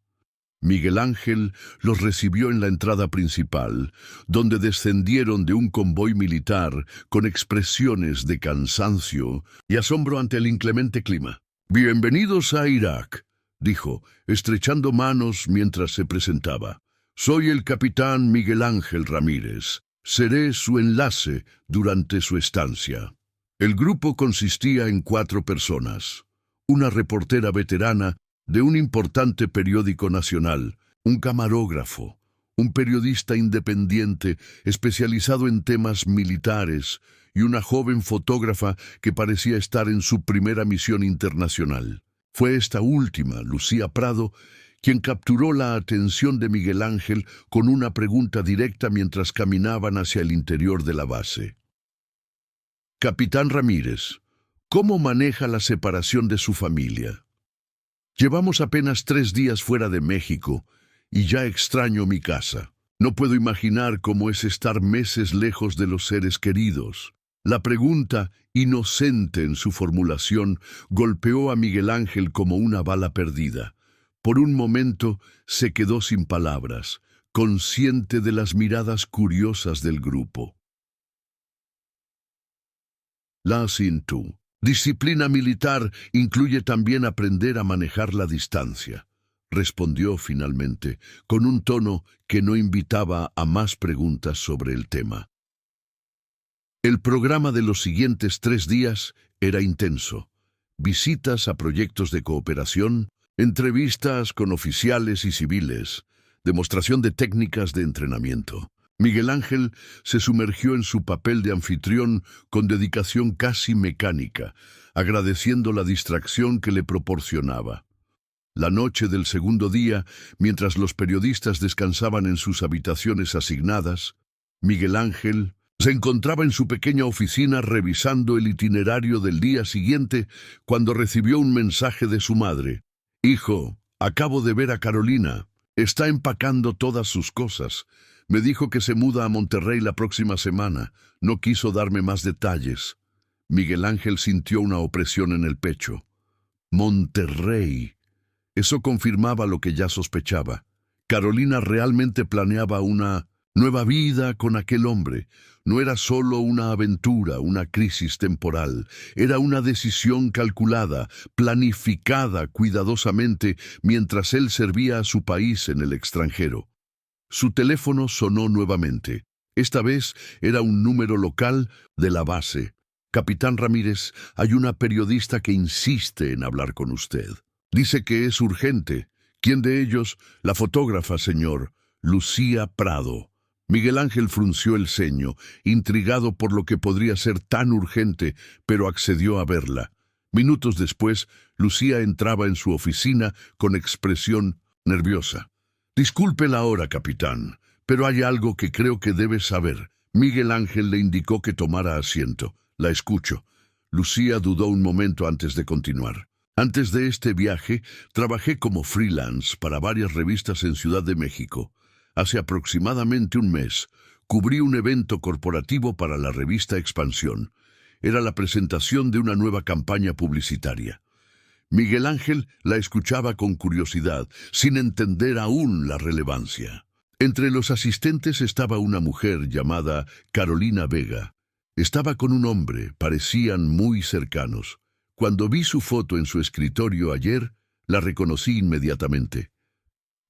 Speaker 1: Miguel Ángel los recibió en la entrada principal, donde descendieron de un convoy militar con expresiones de cansancio y asombro ante el inclemente clima. «Bienvenidos a Irak», dijo, estrechando manos mientras se presentaba. «Soy el capitán Miguel Ángel Ramírez. Seré su enlace durante su estancia». El grupo consistía en 4 personas. Una reportera veterana de un importante periódico nacional, un camarógrafo, un periodista independiente especializado en temas militares y una joven fotógrafa que parecía estar en su primera misión internacional. Fue esta última, Lucía Prado, quien capturó la atención de Miguel Ángel con una pregunta directa mientras caminaban hacia el interior de la base. «Capitán Ramírez, ¿cómo maneja la separación de su familia? Llevamos apenas 3 días fuera de México y ya extraño mi casa. No puedo imaginar cómo es estar meses lejos de los seres queridos». La pregunta, inocente en su formulación, golpeó a Miguel Ángel como una bala perdida. Por un momento se quedó sin palabras, consciente de las miradas curiosas del grupo. La Cintu. Disciplina militar incluye también aprender a manejar la distancia, respondió finalmente, con un tono que no invitaba a más preguntas sobre el tema. El programa de los siguientes 3 días era intenso. Visitas a proyectos de cooperación, entrevistas con oficiales y civiles, demostración de técnicas de entrenamiento. Miguel Ángel se sumergió en su papel de anfitrión con dedicación casi mecánica, agradeciendo la distracción que le proporcionaba. La noche del segundo día, mientras los periodistas descansaban en sus habitaciones asignadas, Miguel Ángel se encontraba en su pequeña oficina revisando el itinerario del día siguiente cuando recibió un mensaje de su madre. «Hijo, acabo de ver a Carolina. Está empacando todas sus cosas. Me dijo que se muda a Monterrey la próxima semana. No quiso darme más detalles». Miguel Ángel sintió una opresión en el pecho. Monterrey. Eso confirmaba lo que ya sospechaba. Carolina realmente planeaba una nueva vida con aquel hombre. No era solo una aventura, una crisis temporal. Era una decisión calculada, planificada cuidadosamente mientras él servía a su país en el extranjero. Su teléfono sonó nuevamente. Esta vez era un número local de la base. «Capitán Ramírez, hay una periodista que insiste en hablar con usted. Dice que es urgente». «¿Quién de ellos?» «La fotógrafa, señor. Lucía Prado». Miguel Ángel frunció el ceño, intrigado por lo que podría ser tan urgente, pero accedió a verla. Minutos después, Lucía entraba en su oficina con expresión nerviosa. «Disculpe la hora, capitán, pero hay algo que creo que debe saber». Miguel Ángel le indicó que tomara asiento. «La escucho». Lucía dudó un momento antes de continuar. «Antes de este viaje, trabajé como freelance para varias revistas en Ciudad de México. Hace aproximadamente un mes, cubrí un evento corporativo para la revista Expansión. Era la presentación de una nueva campaña publicitaria». Miguel Ángel la escuchaba con curiosidad, sin entender aún la relevancia. Entre los asistentes estaba una mujer llamada Carolina Vega. Estaba con un hombre, parecían muy cercanos. Cuando vi su foto en su escritorio ayer, la reconocí inmediatamente.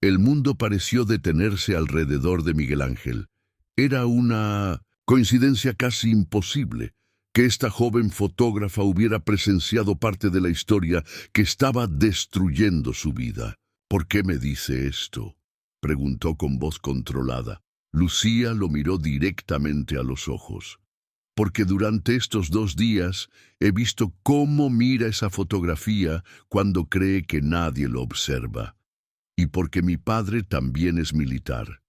Speaker 1: El mundo pareció detenerse alrededor de Miguel Ángel. Era una coincidencia casi imposible que esta joven fotógrafa hubiera presenciado parte de la historia que estaba destruyendo su vida. «¿Por qué me dice esto?», preguntó con voz controlada. Lucía lo miró directamente a los ojos. «Porque durante estos 2 días he visto cómo mira esa fotografía cuando cree que nadie lo observa. Y porque mi padre también es militar.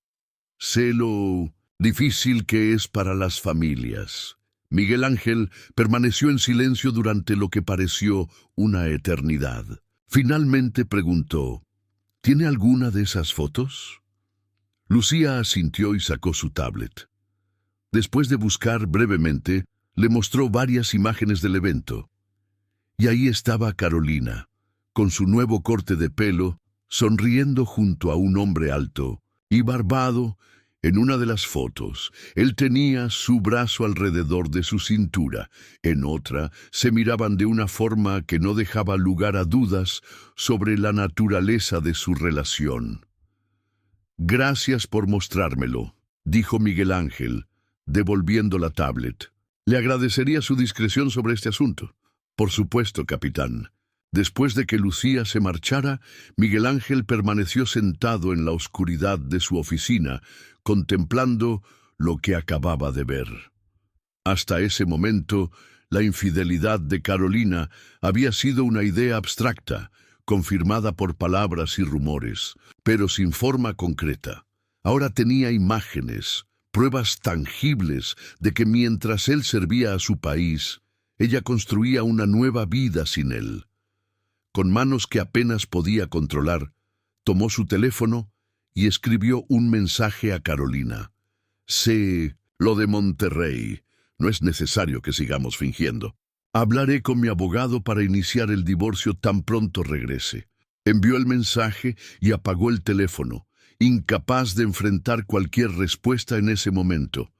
Speaker 1: Sé lo difícil que es para las familias». Miguel Ángel permaneció en silencio durante lo que pareció una eternidad. Finalmente preguntó: «¿Tiene alguna de esas fotos?». Lucía asintió y sacó su tablet. Después de buscar brevemente, le mostró varias imágenes del evento. Y ahí estaba Carolina, con su nuevo corte de pelo, sonriendo junto a un hombre alto y barbado. En una de las fotos, él tenía su brazo alrededor de su cintura. En otra, se miraban de una forma que no dejaba lugar a dudas sobre la naturaleza de su relación. «Gracias por mostrármelo», dijo Miguel Ángel, devolviendo la tablet. «Le agradecería su discreción sobre este asunto». «Por supuesto, capitán». Después de que Lucía se marchara, Miguel Ángel permaneció sentado en la oscuridad de su oficina, contemplando lo que acababa de ver. Hasta ese momento, la infidelidad de Carolina había sido una idea abstracta, confirmada por palabras y rumores, pero sin forma concreta. Ahora tenía imágenes, pruebas tangibles de que mientras él servía a su país, ella construía una nueva vida sin él. Con manos que apenas podía controlar, tomó su teléfono y escribió un mensaje a Carolina. «Sé lo de Monterrey. No es necesario que sigamos fingiendo. Hablaré con mi abogado para iniciar el divorcio tan pronto regrese». Envió el mensaje y apagó el teléfono, incapaz de enfrentar cualquier respuesta en ese momento.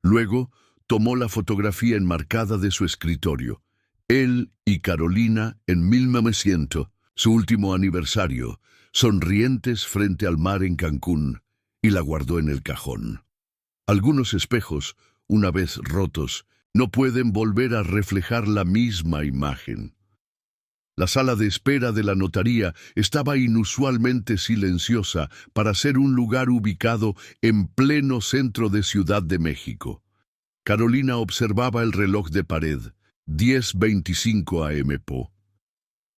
Speaker 1: Luego, tomó la fotografía enmarcada de su escritorio. Él y Carolina en 1900, su último aniversario, sonrientes frente al mar en Cancún, y la guardó en el cajón. Algunos espejos, una vez rotos, no pueden volver a reflejar la misma imagen. La sala de espera de la notaría estaba inusualmente silenciosa para ser un lugar ubicado en pleno centro de Ciudad de México. Carolina observaba el reloj de pared. 10:25 AM.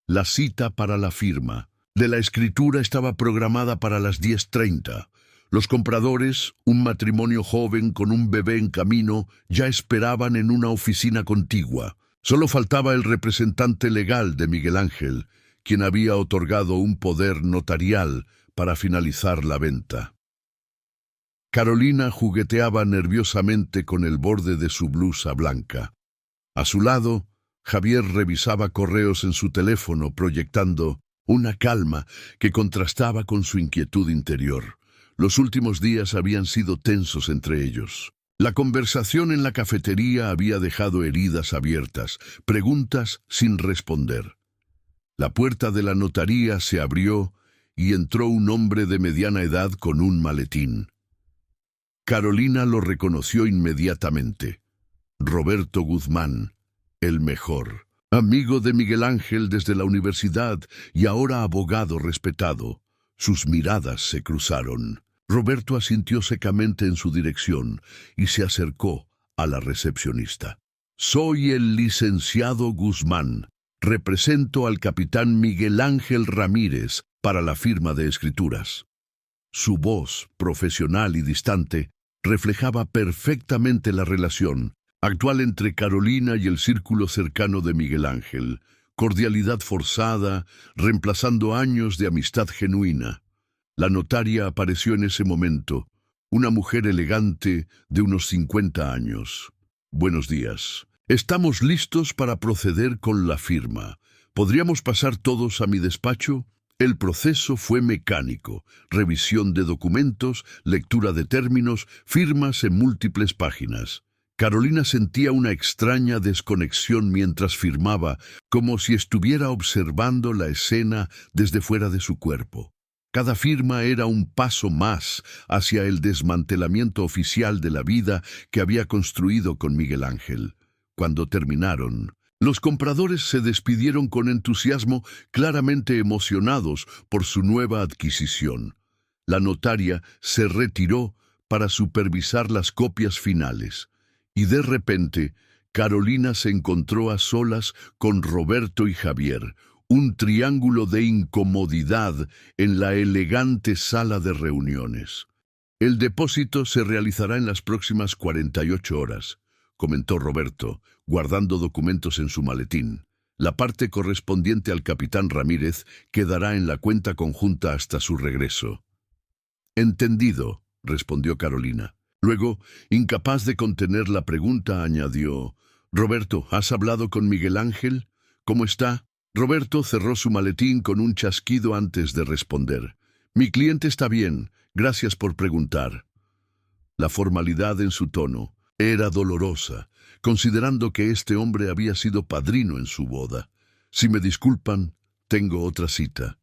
Speaker 1: La cita para la firma de la escritura estaba programada para las 10:30. Los compradores, un matrimonio joven con un bebé en camino, ya esperaban en una oficina contigua. Solo faltaba el representante legal de Miguel Ángel, quien había otorgado un poder notarial para finalizar la venta. Carolina jugueteaba nerviosamente con el borde de su blusa blanca. A su lado, Javier revisaba correos en su teléfono, proyectando una calma que contrastaba con su inquietud interior. Los últimos días habían sido tensos entre ellos. La conversación en la cafetería había dejado heridas abiertas, preguntas sin responder. La puerta de la notaría se abrió y entró un hombre de mediana edad con un maletín. Carolina lo reconoció inmediatamente. Roberto Guzmán, el mejor, amigo de Miguel Ángel desde la universidad y ahora abogado respetado. Sus miradas se cruzaron. Roberto asintió secamente en su dirección y se acercó a la recepcionista. «Soy el licenciado Guzmán. Represento al capitán Miguel Ángel Ramírez para la firma de escrituras». Su voz, profesional y distante, reflejaba perfectamente la relación actual entre Carolina y el círculo cercano de Miguel Ángel, cordialidad forzada, reemplazando años de amistad genuina. La notaria apareció en ese momento, una mujer elegante de unos 50 años. «Buenos días. Estamos listos para proceder con la firma. ¿Podríamos pasar todos a mi despacho?» El proceso fue mecánico, revisión de documentos, lectura de términos, firmas en múltiples páginas. Carolina sentía una extraña desconexión mientras firmaba, como si estuviera observando la escena desde fuera de su cuerpo. Cada firma era un paso más hacia el desmantelamiento oficial de la vida que había construido con Miguel Ángel. Cuando terminaron, los compradores se despidieron con entusiasmo, claramente emocionados por su nueva adquisición. La notaria se retiró para supervisar las copias finales. Y de repente, Carolina se encontró a solas con Roberto y Javier, un triángulo de incomodidad en la elegante sala de reuniones. «El depósito se realizará en las próximas 48 horas», comentó Roberto, guardando documentos en su maletín. «La parte correspondiente al capitán Ramírez quedará en la cuenta conjunta hasta su regreso». «Entendido», respondió Carolina. Luego, incapaz de contener la pregunta, añadió, «Roberto, ¿has hablado con Miguel Ángel? ¿Cómo está?» Roberto cerró su maletín con un chasquido antes de responder. «Mi cliente está bien, gracias por preguntar». La formalidad en su tono era dolorosa, considerando que este hombre había sido padrino en su boda. «Si me disculpan, tengo otra cita».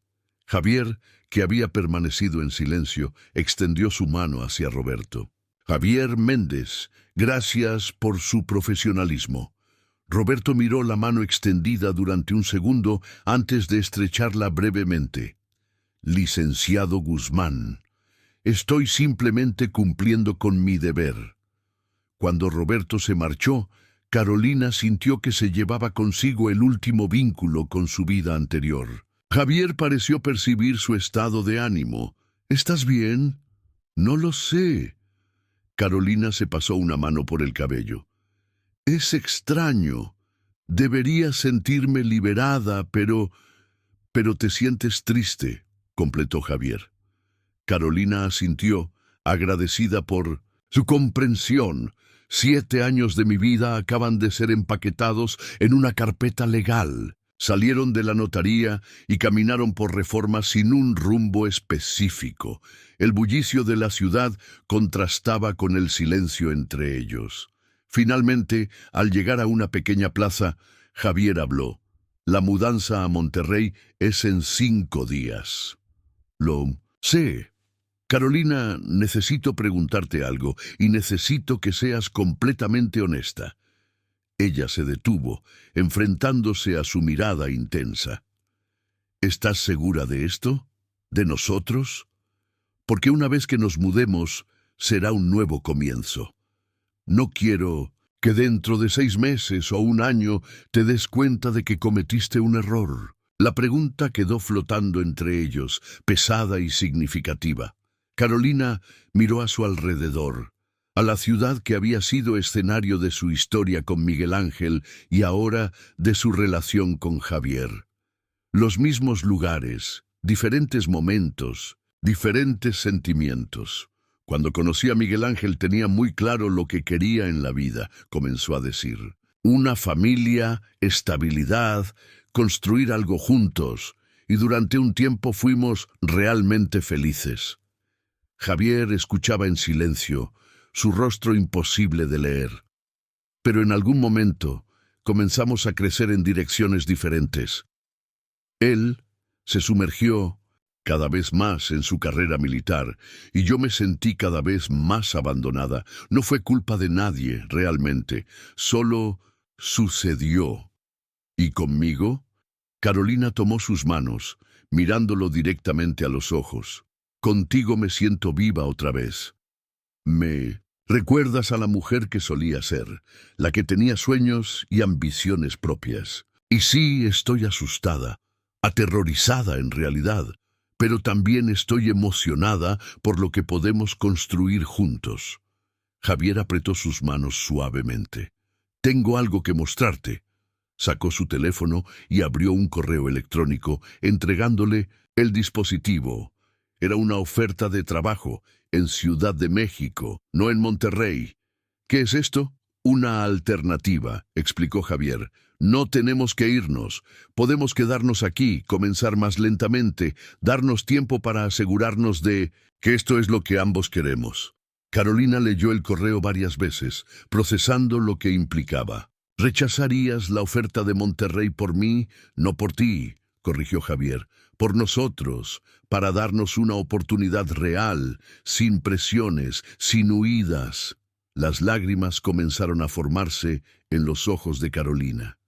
Speaker 1: Javier, que había permanecido en silencio, extendió su mano hacia Roberto. «Javier Méndez, gracias por su profesionalismo». Roberto miró la mano extendida durante un segundo antes de estrecharla brevemente. «Licenciado Guzmán, estoy simplemente cumpliendo con mi deber». Cuando Roberto se marchó, Carolina sintió que se llevaba consigo el último vínculo con su vida anterior. Javier pareció percibir su estado de ánimo. «¿Estás bien?» «No lo sé». Carolina se pasó una mano por el cabello. «Es extraño. Debería sentirme liberada, pero te sientes triste», completó Javier. Carolina asintió, agradecida por su comprensión. 7 años de mi vida acaban de ser empaquetados en una carpeta legal. Salieron de la notaría y caminaron por Reforma sin un rumbo específico. El bullicio de la ciudad contrastaba con el silencio entre ellos. Finalmente, al llegar a una pequeña plaza, Javier habló. «La mudanza a Monterrey es en 5 días». «Lo sé. Carolina, necesito preguntarte algo y necesito que seas completamente honesta». Ella se detuvo, enfrentándose a su mirada intensa. «¿Estás segura de esto? ¿De nosotros? Porque una vez que nos mudemos, será un nuevo comienzo. No quiero que dentro de 6 meses o 1 año te des cuenta de que cometiste un error». La pregunta quedó flotando entre ellos, pesada y significativa. Carolina miró a su alrededor, a la ciudad que había sido escenario de su historia con Miguel Ángel y ahora de su relación con Javier. Los mismos lugares, diferentes momentos, diferentes sentimientos. «Cuando conocí a Miguel Ángel tenía muy claro lo que quería en la vida», comenzó a decir. «Una familia, estabilidad, construir algo juntos, y durante un tiempo fuimos realmente felices». Javier escuchaba en silencio, su rostro imposible de leer. Pero en algún momento comenzamos a crecer en direcciones diferentes. Él se sumergió cada vez más en su carrera militar, y yo me sentí cada vez más abandonada. No fue culpa de nadie, realmente, solo sucedió. ¿Y conmigo? Carolina tomó sus manos, mirándolo directamente a los ojos. «Contigo me siento viva otra vez. Me recuerdas a la mujer que solía ser, la que tenía sueños y ambiciones propias. Y sí, estoy asustada, aterrorizada en realidad, pero también estoy emocionada por lo que podemos construir juntos». Javier apretó sus manos suavemente. «Tengo algo que mostrarte». Sacó su teléfono y abrió un correo electrónico, entregándole el dispositivo. Era una oferta de trabajo en Ciudad de México, no en Monterrey. «¿Qué es esto?» «Una alternativa», explicó Javier. «No tenemos que irnos. Podemos quedarnos aquí, comenzar más lentamente, darnos tiempo para asegurarnos de que esto es lo que ambos queremos». Carolina leyó el correo varias veces, procesando lo que implicaba. «¿Rechazarías la oferta de Monterrey por mí? No por ti», corrigió Javier. «Por nosotros, para darnos una oportunidad real, sin presiones, sin huidas». Las lágrimas comenzaron a formarse en los ojos de Carolina.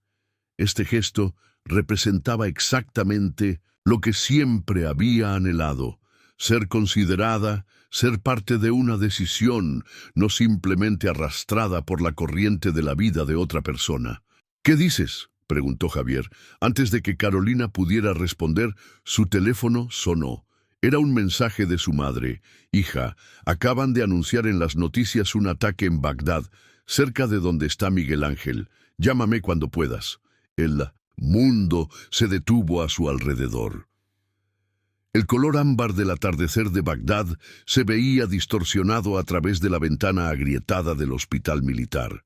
Speaker 1: Este gesto representaba exactamente lo que siempre había anhelado: ser considerada, ser parte de una decisión, no simplemente arrastrada por la corriente de la vida de otra persona. «¿Qué dices?», preguntó Javier. Antes de que Carolina pudiera responder, su teléfono sonó. Era un mensaje de su madre. «Hija, acaban de anunciar en las noticias un ataque en Bagdad, cerca de donde está Miguel Ángel. Llámame cuando puedas». El mundo se detuvo a su alrededor. El color ámbar del atardecer de Bagdad se veía distorsionado a través de la ventana agrietada del hospital militar.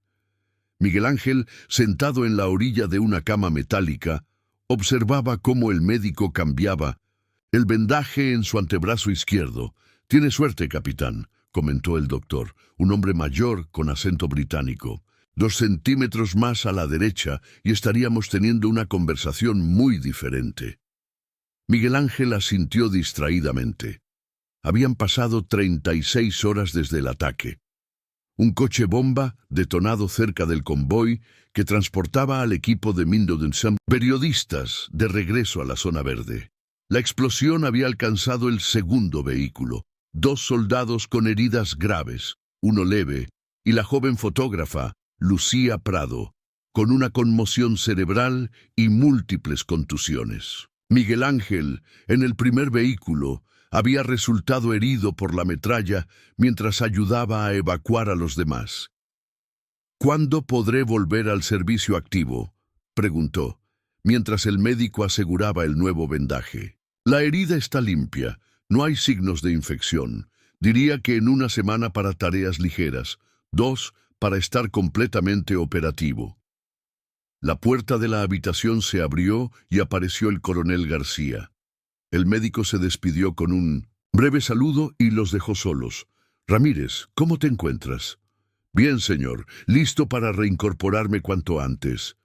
Speaker 1: Miguel Ángel, sentado en la orilla de una cama metálica, observaba cómo el médico cambiaba el vendaje en su antebrazo izquierdo. «Tiene suerte, capitán», comentó el doctor, un hombre mayor con acento británico. 2 centímetros más a la derecha y estaríamos teniendo una conversación muy diferente. Miguel Ángel asintió distraídamente. Habían pasado 36 horas desde el ataque. Un coche bomba detonado cerca del convoy que transportaba al equipo de Mindodensam periodistas de regreso a la zona verde. La explosión había alcanzado el segundo vehículo. 2 soldados con heridas graves, uno leve, y la joven fotógrafa, Lucía Prado, con una conmoción cerebral y múltiples contusiones. Miguel Ángel, en el primer vehículo, había resultado herido por la metralla mientras ayudaba a evacuar a los demás. «¿Cuándo podré volver al servicio activo?», preguntó, mientras el médico aseguraba el nuevo vendaje. «La herida está limpia, no hay signos de infección. Diría que en 1 semana para tareas ligeras, 2 para estar completamente operativo». La puerta de la habitación se abrió y apareció el coronel García. El médico se despidió con un breve saludo y los dejó solos. «Ramírez, ¿cómo te encuentras?» «Bien, señor, listo para reincorporarme cuanto antes».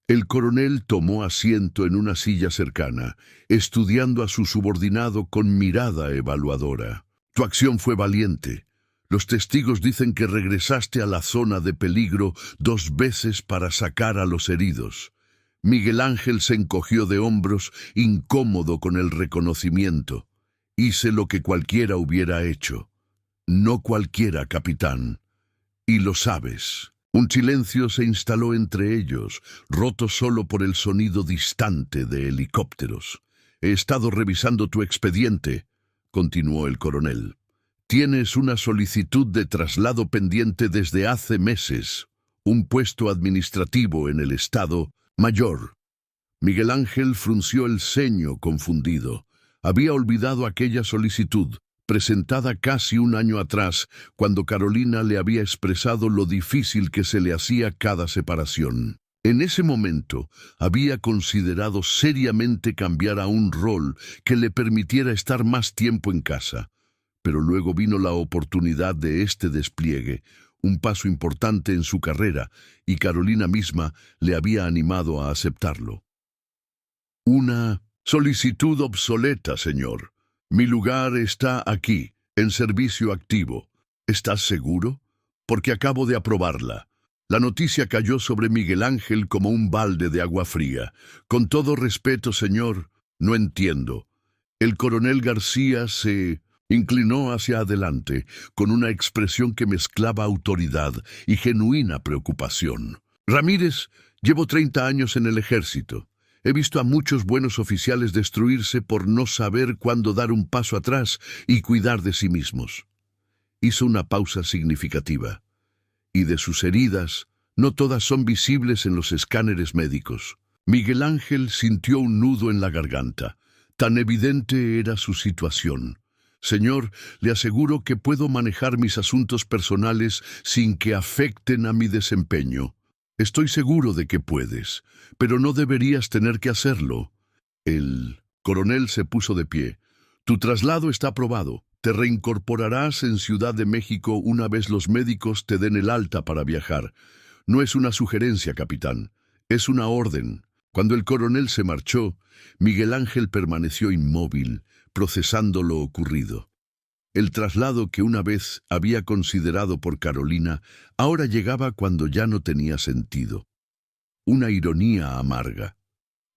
Speaker 1: El coronel tomó asiento en una silla cercana, estudiando a su subordinado con mirada evaluadora. «Tu acción fue valiente. Los testigos dicen que regresaste a la zona de peligro 2 veces para sacar a los heridos». Miguel Ángel se encogió de hombros, incómodo con el reconocimiento. «Hice lo que cualquiera hubiera hecho». «No cualquiera, capitán. Y lo sabes». Un silencio se instaló entre ellos, roto solo por el sonido distante de helicópteros. «He estado revisando tu expediente», continuó el coronel. «Tienes una solicitud de traslado pendiente desde hace meses, un puesto administrativo en el Estado Mayor». Miguel Ángel frunció el ceño confundido. Había olvidado aquella solicitud, presentada casi 1 año atrás, cuando Carolina le había expresado lo difícil que se le hacía cada separación. En ese momento había considerado seriamente cambiar a un rol que le permitiera estar más tiempo en casa. Pero luego vino la oportunidad de este despliegue, un paso importante en su carrera, y Carolina misma le había animado a aceptarlo. «Una solicitud obsoleta, señor. Mi lugar está aquí, en servicio activo. ¿Estás seguro? Porque acabo de aprobarla». La noticia cayó sobre Miguel Ángel como un balde de agua fría. «Con todo respeto, señor, no entiendo». El coronel García se inclinó hacia adelante, con una expresión que mezclaba autoridad y genuina preocupación. «Ramírez, llevo 30 años en el ejército. He visto a muchos buenos oficiales destruirse por no saber cuándo dar un paso atrás y cuidar de sí mismos». Hizo una pausa significativa. «Y de sus heridas, no todas son visibles en los escáneres médicos». Miguel Ángel sintió un nudo en la garganta. Tan evidente era su situación. «Señor, le aseguro que puedo manejar mis asuntos personales sin que afecten a mi desempeño». «Estoy seguro de que puedes, pero no deberías tener que hacerlo». El coronel se puso de pie. «Tu traslado está aprobado. Te reincorporarás en Ciudad de México una vez los médicos te den el alta para viajar. No es una sugerencia, capitán. Es una orden». Cuando el coronel se marchó, Miguel Ángel permaneció inmóvil, procesando lo ocurrido. El traslado que una vez había considerado por Carolina, ahora llegaba cuando ya no tenía sentido. Una ironía amarga.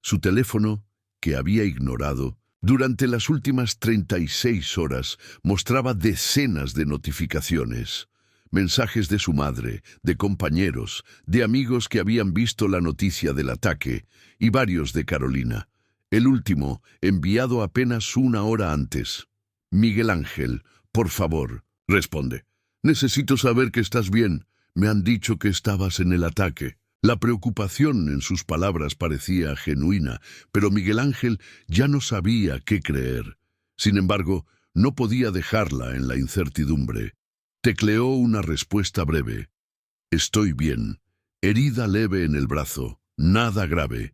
Speaker 1: Su teléfono, que había ignorado, durante las últimas 36 horas mostraba decenas de notificaciones. Mensajes de su madre, de compañeros, de amigos que habían visto la noticia del ataque, y varios de Carolina. El último, enviado apenas 1 hora antes. «Miguel Ángel, por favor», responde. «Necesito saber que estás bien. Me han dicho que estabas en el ataque». La preocupación en sus palabras parecía genuina, pero Miguel Ángel ya no sabía qué creer. Sin embargo, no podía dejarla en la incertidumbre. Tecleó una respuesta breve. Estoy bien. Herida leve en el brazo. Nada grave.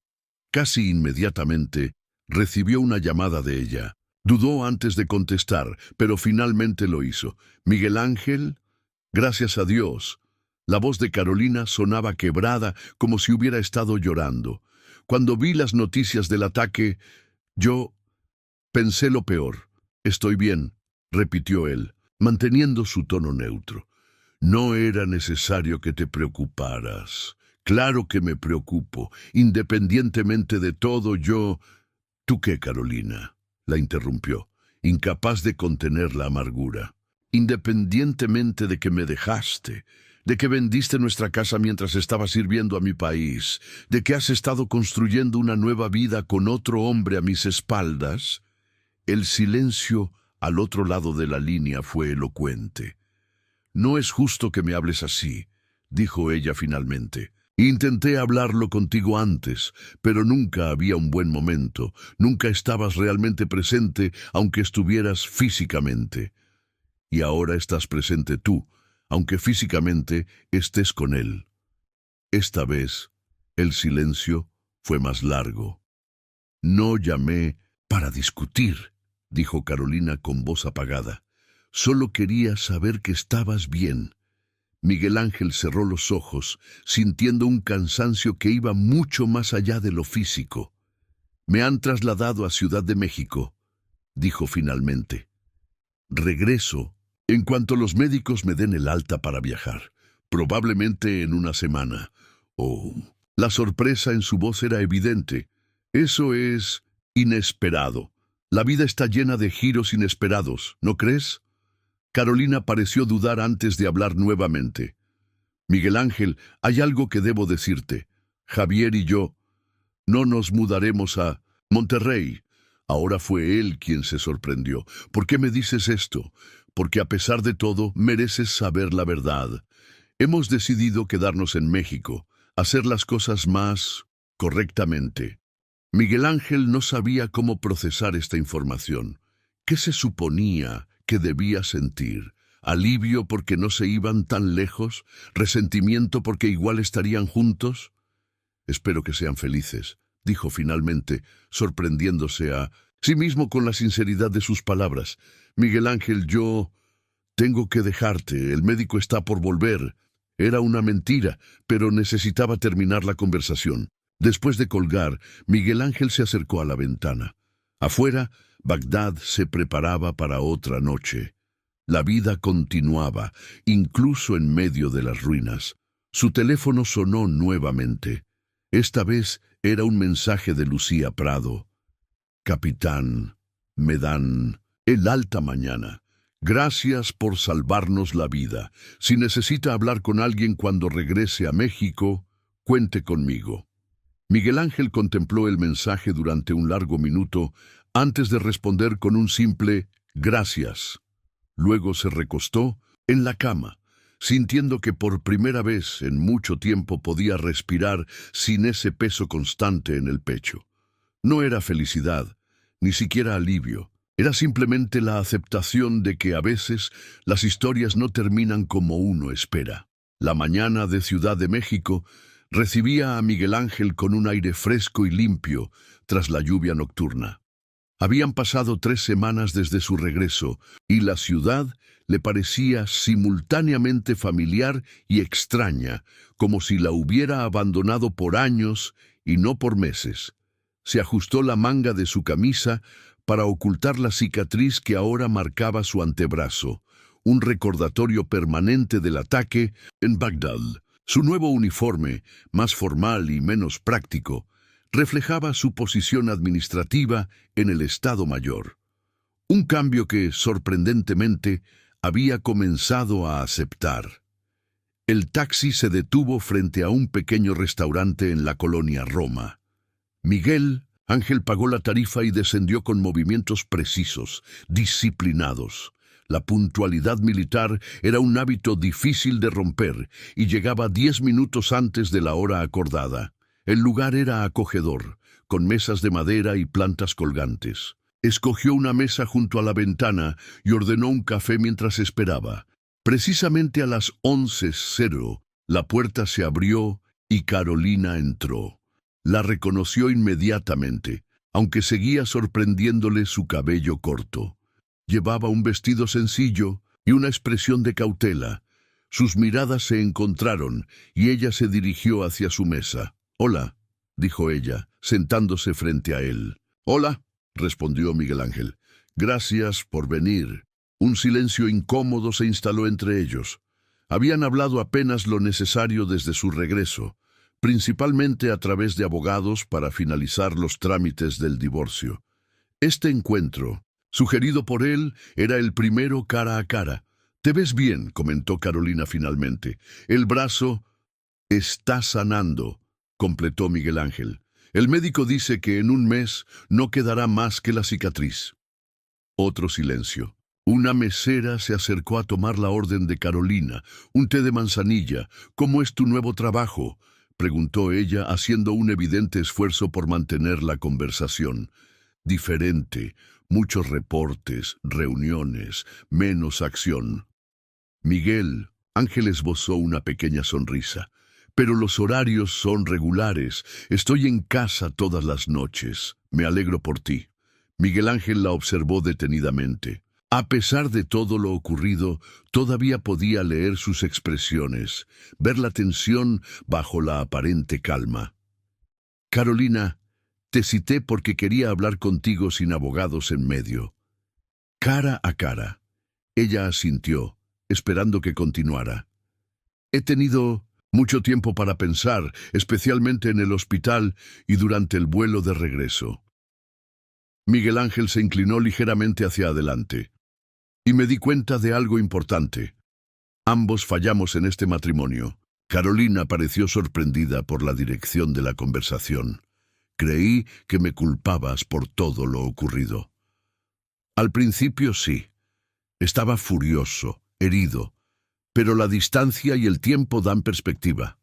Speaker 1: Casi inmediatamente, recibió una llamada de ella. Dudó antes de contestar, pero finalmente lo hizo. «Miguel Ángel, gracias a Dios». La voz de Carolina sonaba quebrada, como si hubiera estado llorando. Cuando vi las noticias del ataque, yo pensé lo peor. «Estoy bien», repitió él, manteniendo su tono neutro. «No era necesario que te preocuparas. Claro que me preocupo. Independientemente de todo, yo...» «¿Tú qué, Carolina?», la interrumpió, incapaz de contener la amargura. «Independientemente de que me dejaste, de que vendiste nuestra casa mientras estabas sirviendo a mi país, de que has estado construyendo una nueva vida con otro hombre a mis espaldas». El silencio al otro lado de la línea fue elocuente. «No es justo que me hables así», dijo ella finalmente. «Intenté hablarlo contigo antes, pero nunca había un buen momento. Nunca estabas realmente presente, aunque estuvieras físicamente. Y ahora estás presente tú, aunque físicamente estés con él». Esta vez, el silencio fue más largo. «No llamé para discutir», dijo Carolina con voz apagada. «Solo quería saber que estabas bien». Miguel Ángel cerró los ojos, sintiendo un cansancio que iba mucho más allá de lo físico. «Me han trasladado a Ciudad de México», dijo finalmente. «Regreso en cuanto los médicos me den el alta para viajar, probablemente en una semana». Oh, la sorpresa en su voz era evidente. «Eso es inesperado. La vida está llena de giros inesperados, ¿no crees?». Carolina pareció dudar antes de hablar nuevamente. «Miguel Ángel, hay algo que debo decirte. Javier y yo no nos mudaremos a Monterrey». Ahora fue él quien se sorprendió. «¿Por qué me dices esto?». «Porque a pesar de todo, mereces saber la verdad. Hemos decidido quedarnos en México, hacer las cosas más correctamente». Miguel Ángel no sabía cómo procesar esta información. ¿Qué se suponía que debía sentir? ¿Alivio porque no se iban tan lejos? ¿Resentimiento porque igual estarían juntos? «Espero que sean felices», dijo finalmente, sorprendiéndose a sí mismo con la sinceridad de sus palabras. «Miguel Ángel, yo tengo que dejarte. El médico está por volver». Era una mentira, pero necesitaba terminar la conversación. Después de colgar, Miguel Ángel se acercó a la ventana. Afuera, Bagdad se preparaba para otra noche. La vida continuaba, incluso en medio de las ruinas. Su teléfono sonó nuevamente. Esta vez era un mensaje de Lucía Prado. «Capitán, me dan el alta mañana. Gracias por salvarnos la vida. Si necesita hablar con alguien cuando regrese a México, cuente conmigo». Miguel Ángel contempló el mensaje durante un largo minuto antes de responder con un simple «gracias». Luego se recostó en la cama, sintiendo que por primera vez en mucho tiempo podía respirar sin ese peso constante en el pecho. No era felicidad, ni siquiera alivio. Era simplemente la aceptación de que a veces las historias no terminan como uno espera. La mañana de Ciudad de México recibía a Miguel Ángel con un aire fresco y limpio tras la lluvia nocturna. Habían pasado 3 semanas desde su regreso, y la ciudad le parecía simultáneamente familiar y extraña, como si la hubiera abandonado por años y no por meses. Se ajustó la manga de su camisa para ocultar la cicatriz que ahora marcaba su antebrazo, un recordatorio permanente del ataque en Bagdad. Su nuevo uniforme, más formal y menos práctico, reflejaba su posición administrativa en el Estado Mayor. Un cambio que, sorprendentemente, había comenzado a aceptar. El taxi se detuvo frente a un pequeño restaurante en la colonia Roma. Miguel Ángel pagó la tarifa y descendió con movimientos precisos, disciplinados. La puntualidad militar era un hábito difícil de romper y llegaba 10 minutos antes de la hora acordada. El lugar era acogedor, con mesas de madera y plantas colgantes. Escogió una mesa junto a la ventana y ordenó un café mientras esperaba. Precisamente a las 11:00, la puerta se abrió y Carolina entró. La reconoció inmediatamente, aunque seguía sorprendiéndole su cabello corto. Llevaba un vestido sencillo y una expresión de cautela. Sus miradas se encontraron y ella se dirigió hacia su mesa. «Hola», dijo ella, sentándose frente a él. «Hola», respondió Miguel Ángel. «Gracias por venir». Un silencio incómodo se instaló entre ellos. Habían hablado apenas lo necesario desde su regreso, principalmente a través de abogados para finalizar los trámites del divorcio. Este encuentro, sugerido por él, era el primero cara a cara. «Te ves bien», comentó Carolina finalmente. «El brazo está sanando», completó Miguel Ángel. «El médico dice que en un mes no quedará más que la cicatriz». Otro silencio. Una mesera se acercó a tomar la orden de Carolina. «Un té de manzanilla. ¿Cómo es tu nuevo trabajo?», preguntó ella, haciendo un evidente esfuerzo por mantener la conversación. «Diferente. Muchos reportes, reuniones, menos acción». «Miguel», Ángel esbozó una pequeña sonrisa. «Pero los horarios son regulares. Estoy en casa todas las noches. Me alegro por ti». Miguel Ángel la observó detenidamente. A pesar de todo lo ocurrido, todavía podía leer sus expresiones, ver la tensión bajo la aparente calma. «Carolina, te cité porque quería hablar contigo sin abogados en medio». Cara a cara. Ella asintió, esperando que continuara. «He tenido mucho tiempo para pensar, especialmente en el hospital y durante el vuelo de regreso». Miguel Ángel se inclinó ligeramente hacia adelante. «Y me di cuenta de algo importante. Ambos fallamos en este matrimonio». Carolina pareció sorprendida por la dirección de la conversación. «Creí que me culpabas por todo lo ocurrido». «Al principio sí. Estaba furioso, herido, pero la distancia y el tiempo dan perspectiva».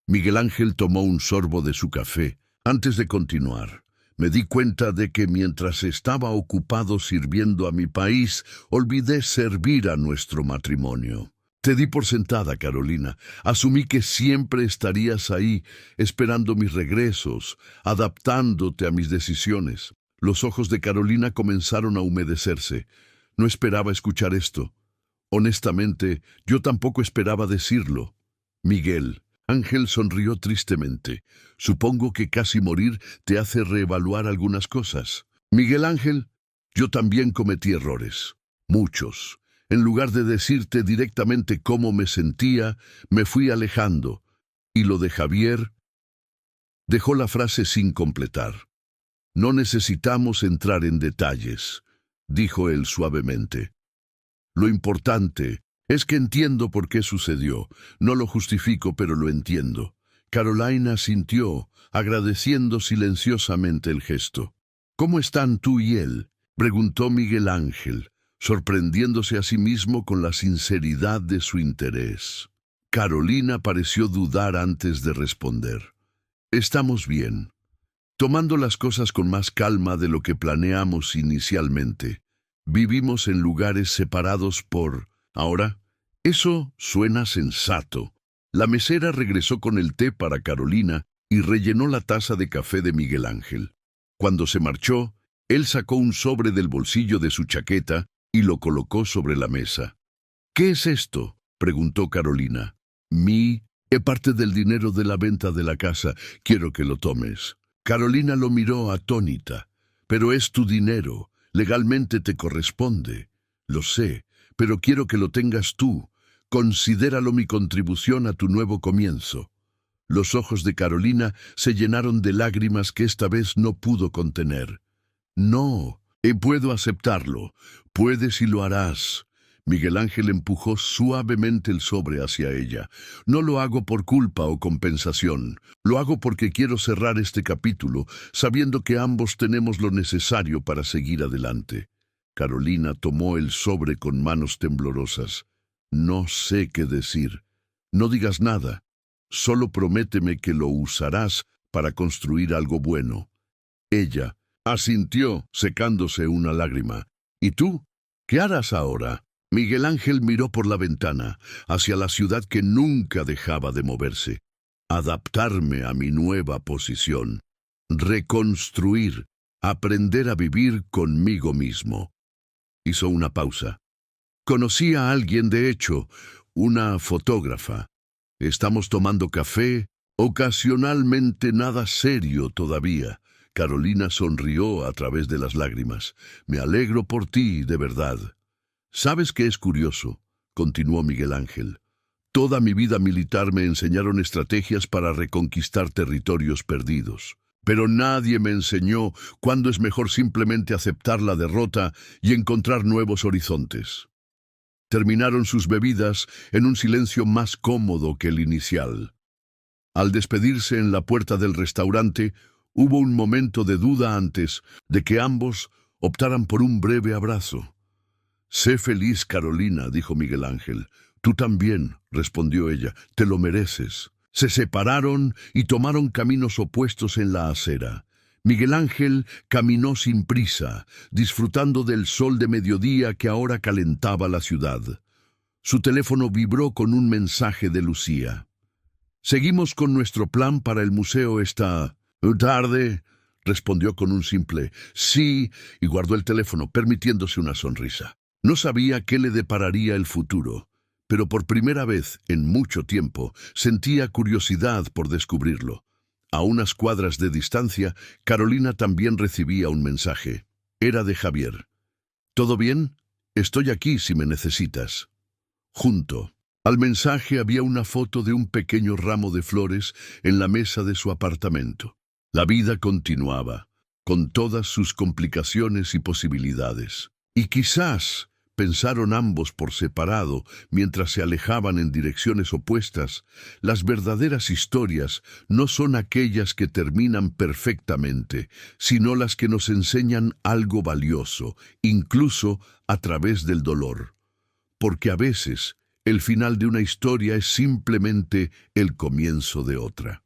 Speaker 1: Miguel Ángel tomó un sorbo de su café antes de continuar. «Me di cuenta de que mientras estaba ocupado sirviendo a mi país, olvidé servir a nuestro matrimonio. Te di por sentada, Carolina. Asumí que siempre estarías ahí, esperando mis regresos, adaptándote a mis decisiones». Los ojos de Carolina comenzaron a humedecerse. No esperaba escuchar esto. Honestamente, yo tampoco esperaba decirlo. «Miguel». Ángel sonrió tristemente. «Supongo que casi morir te hace reevaluar algunas cosas». «Miguel Ángel, yo también cometí errores. Muchos. En lugar de decirte directamente cómo me sentía, me fui alejando. Y lo de Javier…» Dejó la frase sin completar. «No necesitamos entrar en detalles», dijo él suavemente. «Lo importante es que entiendo por qué sucedió. No lo justifico, pero lo entiendo». Carolina sintió, agradeciendo silenciosamente el gesto. «¿Cómo están tú y él?», preguntó Miguel Ángel, sorprendiéndose a sí mismo con la sinceridad de su interés. Carolina pareció dudar antes de responder. «Estamos bien, tomando las cosas con más calma de lo que planeamos inicialmente. Vivimos en lugares separados por… Ahora, eso suena sensato». La mesera regresó con el té para Carolina y rellenó la taza de café de Miguel Ángel. Cuando se marchó, él sacó un sobre del bolsillo de su chaqueta y lo colocó sobre la mesa. «¿Qué es esto?», preguntó Carolina. «Es parte del dinero de la venta de la casa. Quiero que lo tomes». Carolina lo miró atónita. «Pero es tu dinero. Legalmente te corresponde». «Lo sé, pero quiero que lo tengas tú. Considéralo mi contribución a tu nuevo comienzo». Los ojos de Carolina se llenaron de lágrimas que esta vez no pudo contener. «No, puedo aceptarlo. Puedes y lo harás». Miguel Ángel empujó suavemente el sobre hacia ella. «No lo hago por culpa o compensación. Lo hago porque quiero cerrar este capítulo, sabiendo que ambos tenemos lo necesario para seguir adelante». Carolina tomó el sobre con manos temblorosas. «No sé qué decir». «No digas nada. Solo prométeme que lo usarás para construir algo bueno». Ella, Asintió, secándose una lágrima. ¿Y tú? ¿Qué harás ahora? Miguel Ángel miró por la ventana, hacia la ciudad que nunca dejaba de moverse. Adaptarme a mi nueva posición. Reconstruir. Aprender a vivir conmigo mismo. Hizo una pausa. Conocí a alguien, de hecho, una fotógrafa. Estamos tomando café, ocasionalmente nada serio todavía. Carolina sonrió a través de las lágrimas. Me alegro por ti, de verdad. ¿Sabes qué es curioso?, continuó Miguel Ángel. Toda mi vida militar me enseñaron estrategias para reconquistar territorios perdidos. Pero nadie me enseñó cuándo es mejor simplemente aceptar la derrota y encontrar nuevos horizontes. Terminaron sus bebidas en un silencio más cómodo que el inicial. Al despedirse en la puerta del restaurante, hubo un momento de duda antes de que ambos optaran por un breve abrazo. «Sé feliz, Carolina», dijo Miguel Ángel. «Tú también», respondió ella, «te lo mereces». Se separaron y tomaron caminos opuestos en la acera. Miguel Ángel caminó sin prisa, disfrutando del sol de mediodía que ahora calentaba la ciudad. Su teléfono vibró con un mensaje de Lucía. «Seguimos con nuestro plan para el museo esta tarde», respondió con un simple «sí» y guardó el teléfono, permitiéndose una sonrisa. No sabía qué le depararía el futuro, pero por primera vez en mucho tiempo sentía curiosidad por descubrirlo. A unas cuadras de distancia, Carolina también recibía un mensaje. Era de Javier. «¿Todo bien? Estoy aquí si me necesitas». Junto al mensaje había una foto de un pequeño ramo de flores en la mesa de su apartamento. La vida continuaba, con todas sus complicaciones y posibilidades. Y quizás, pensaron ambos por separado, mientras se alejaban en direcciones opuestas, las verdaderas historias no son aquellas que terminan perfectamente, sino las que nos enseñan algo valioso, incluso a través del dolor. Porque a veces, el final de una historia es simplemente el comienzo de otra.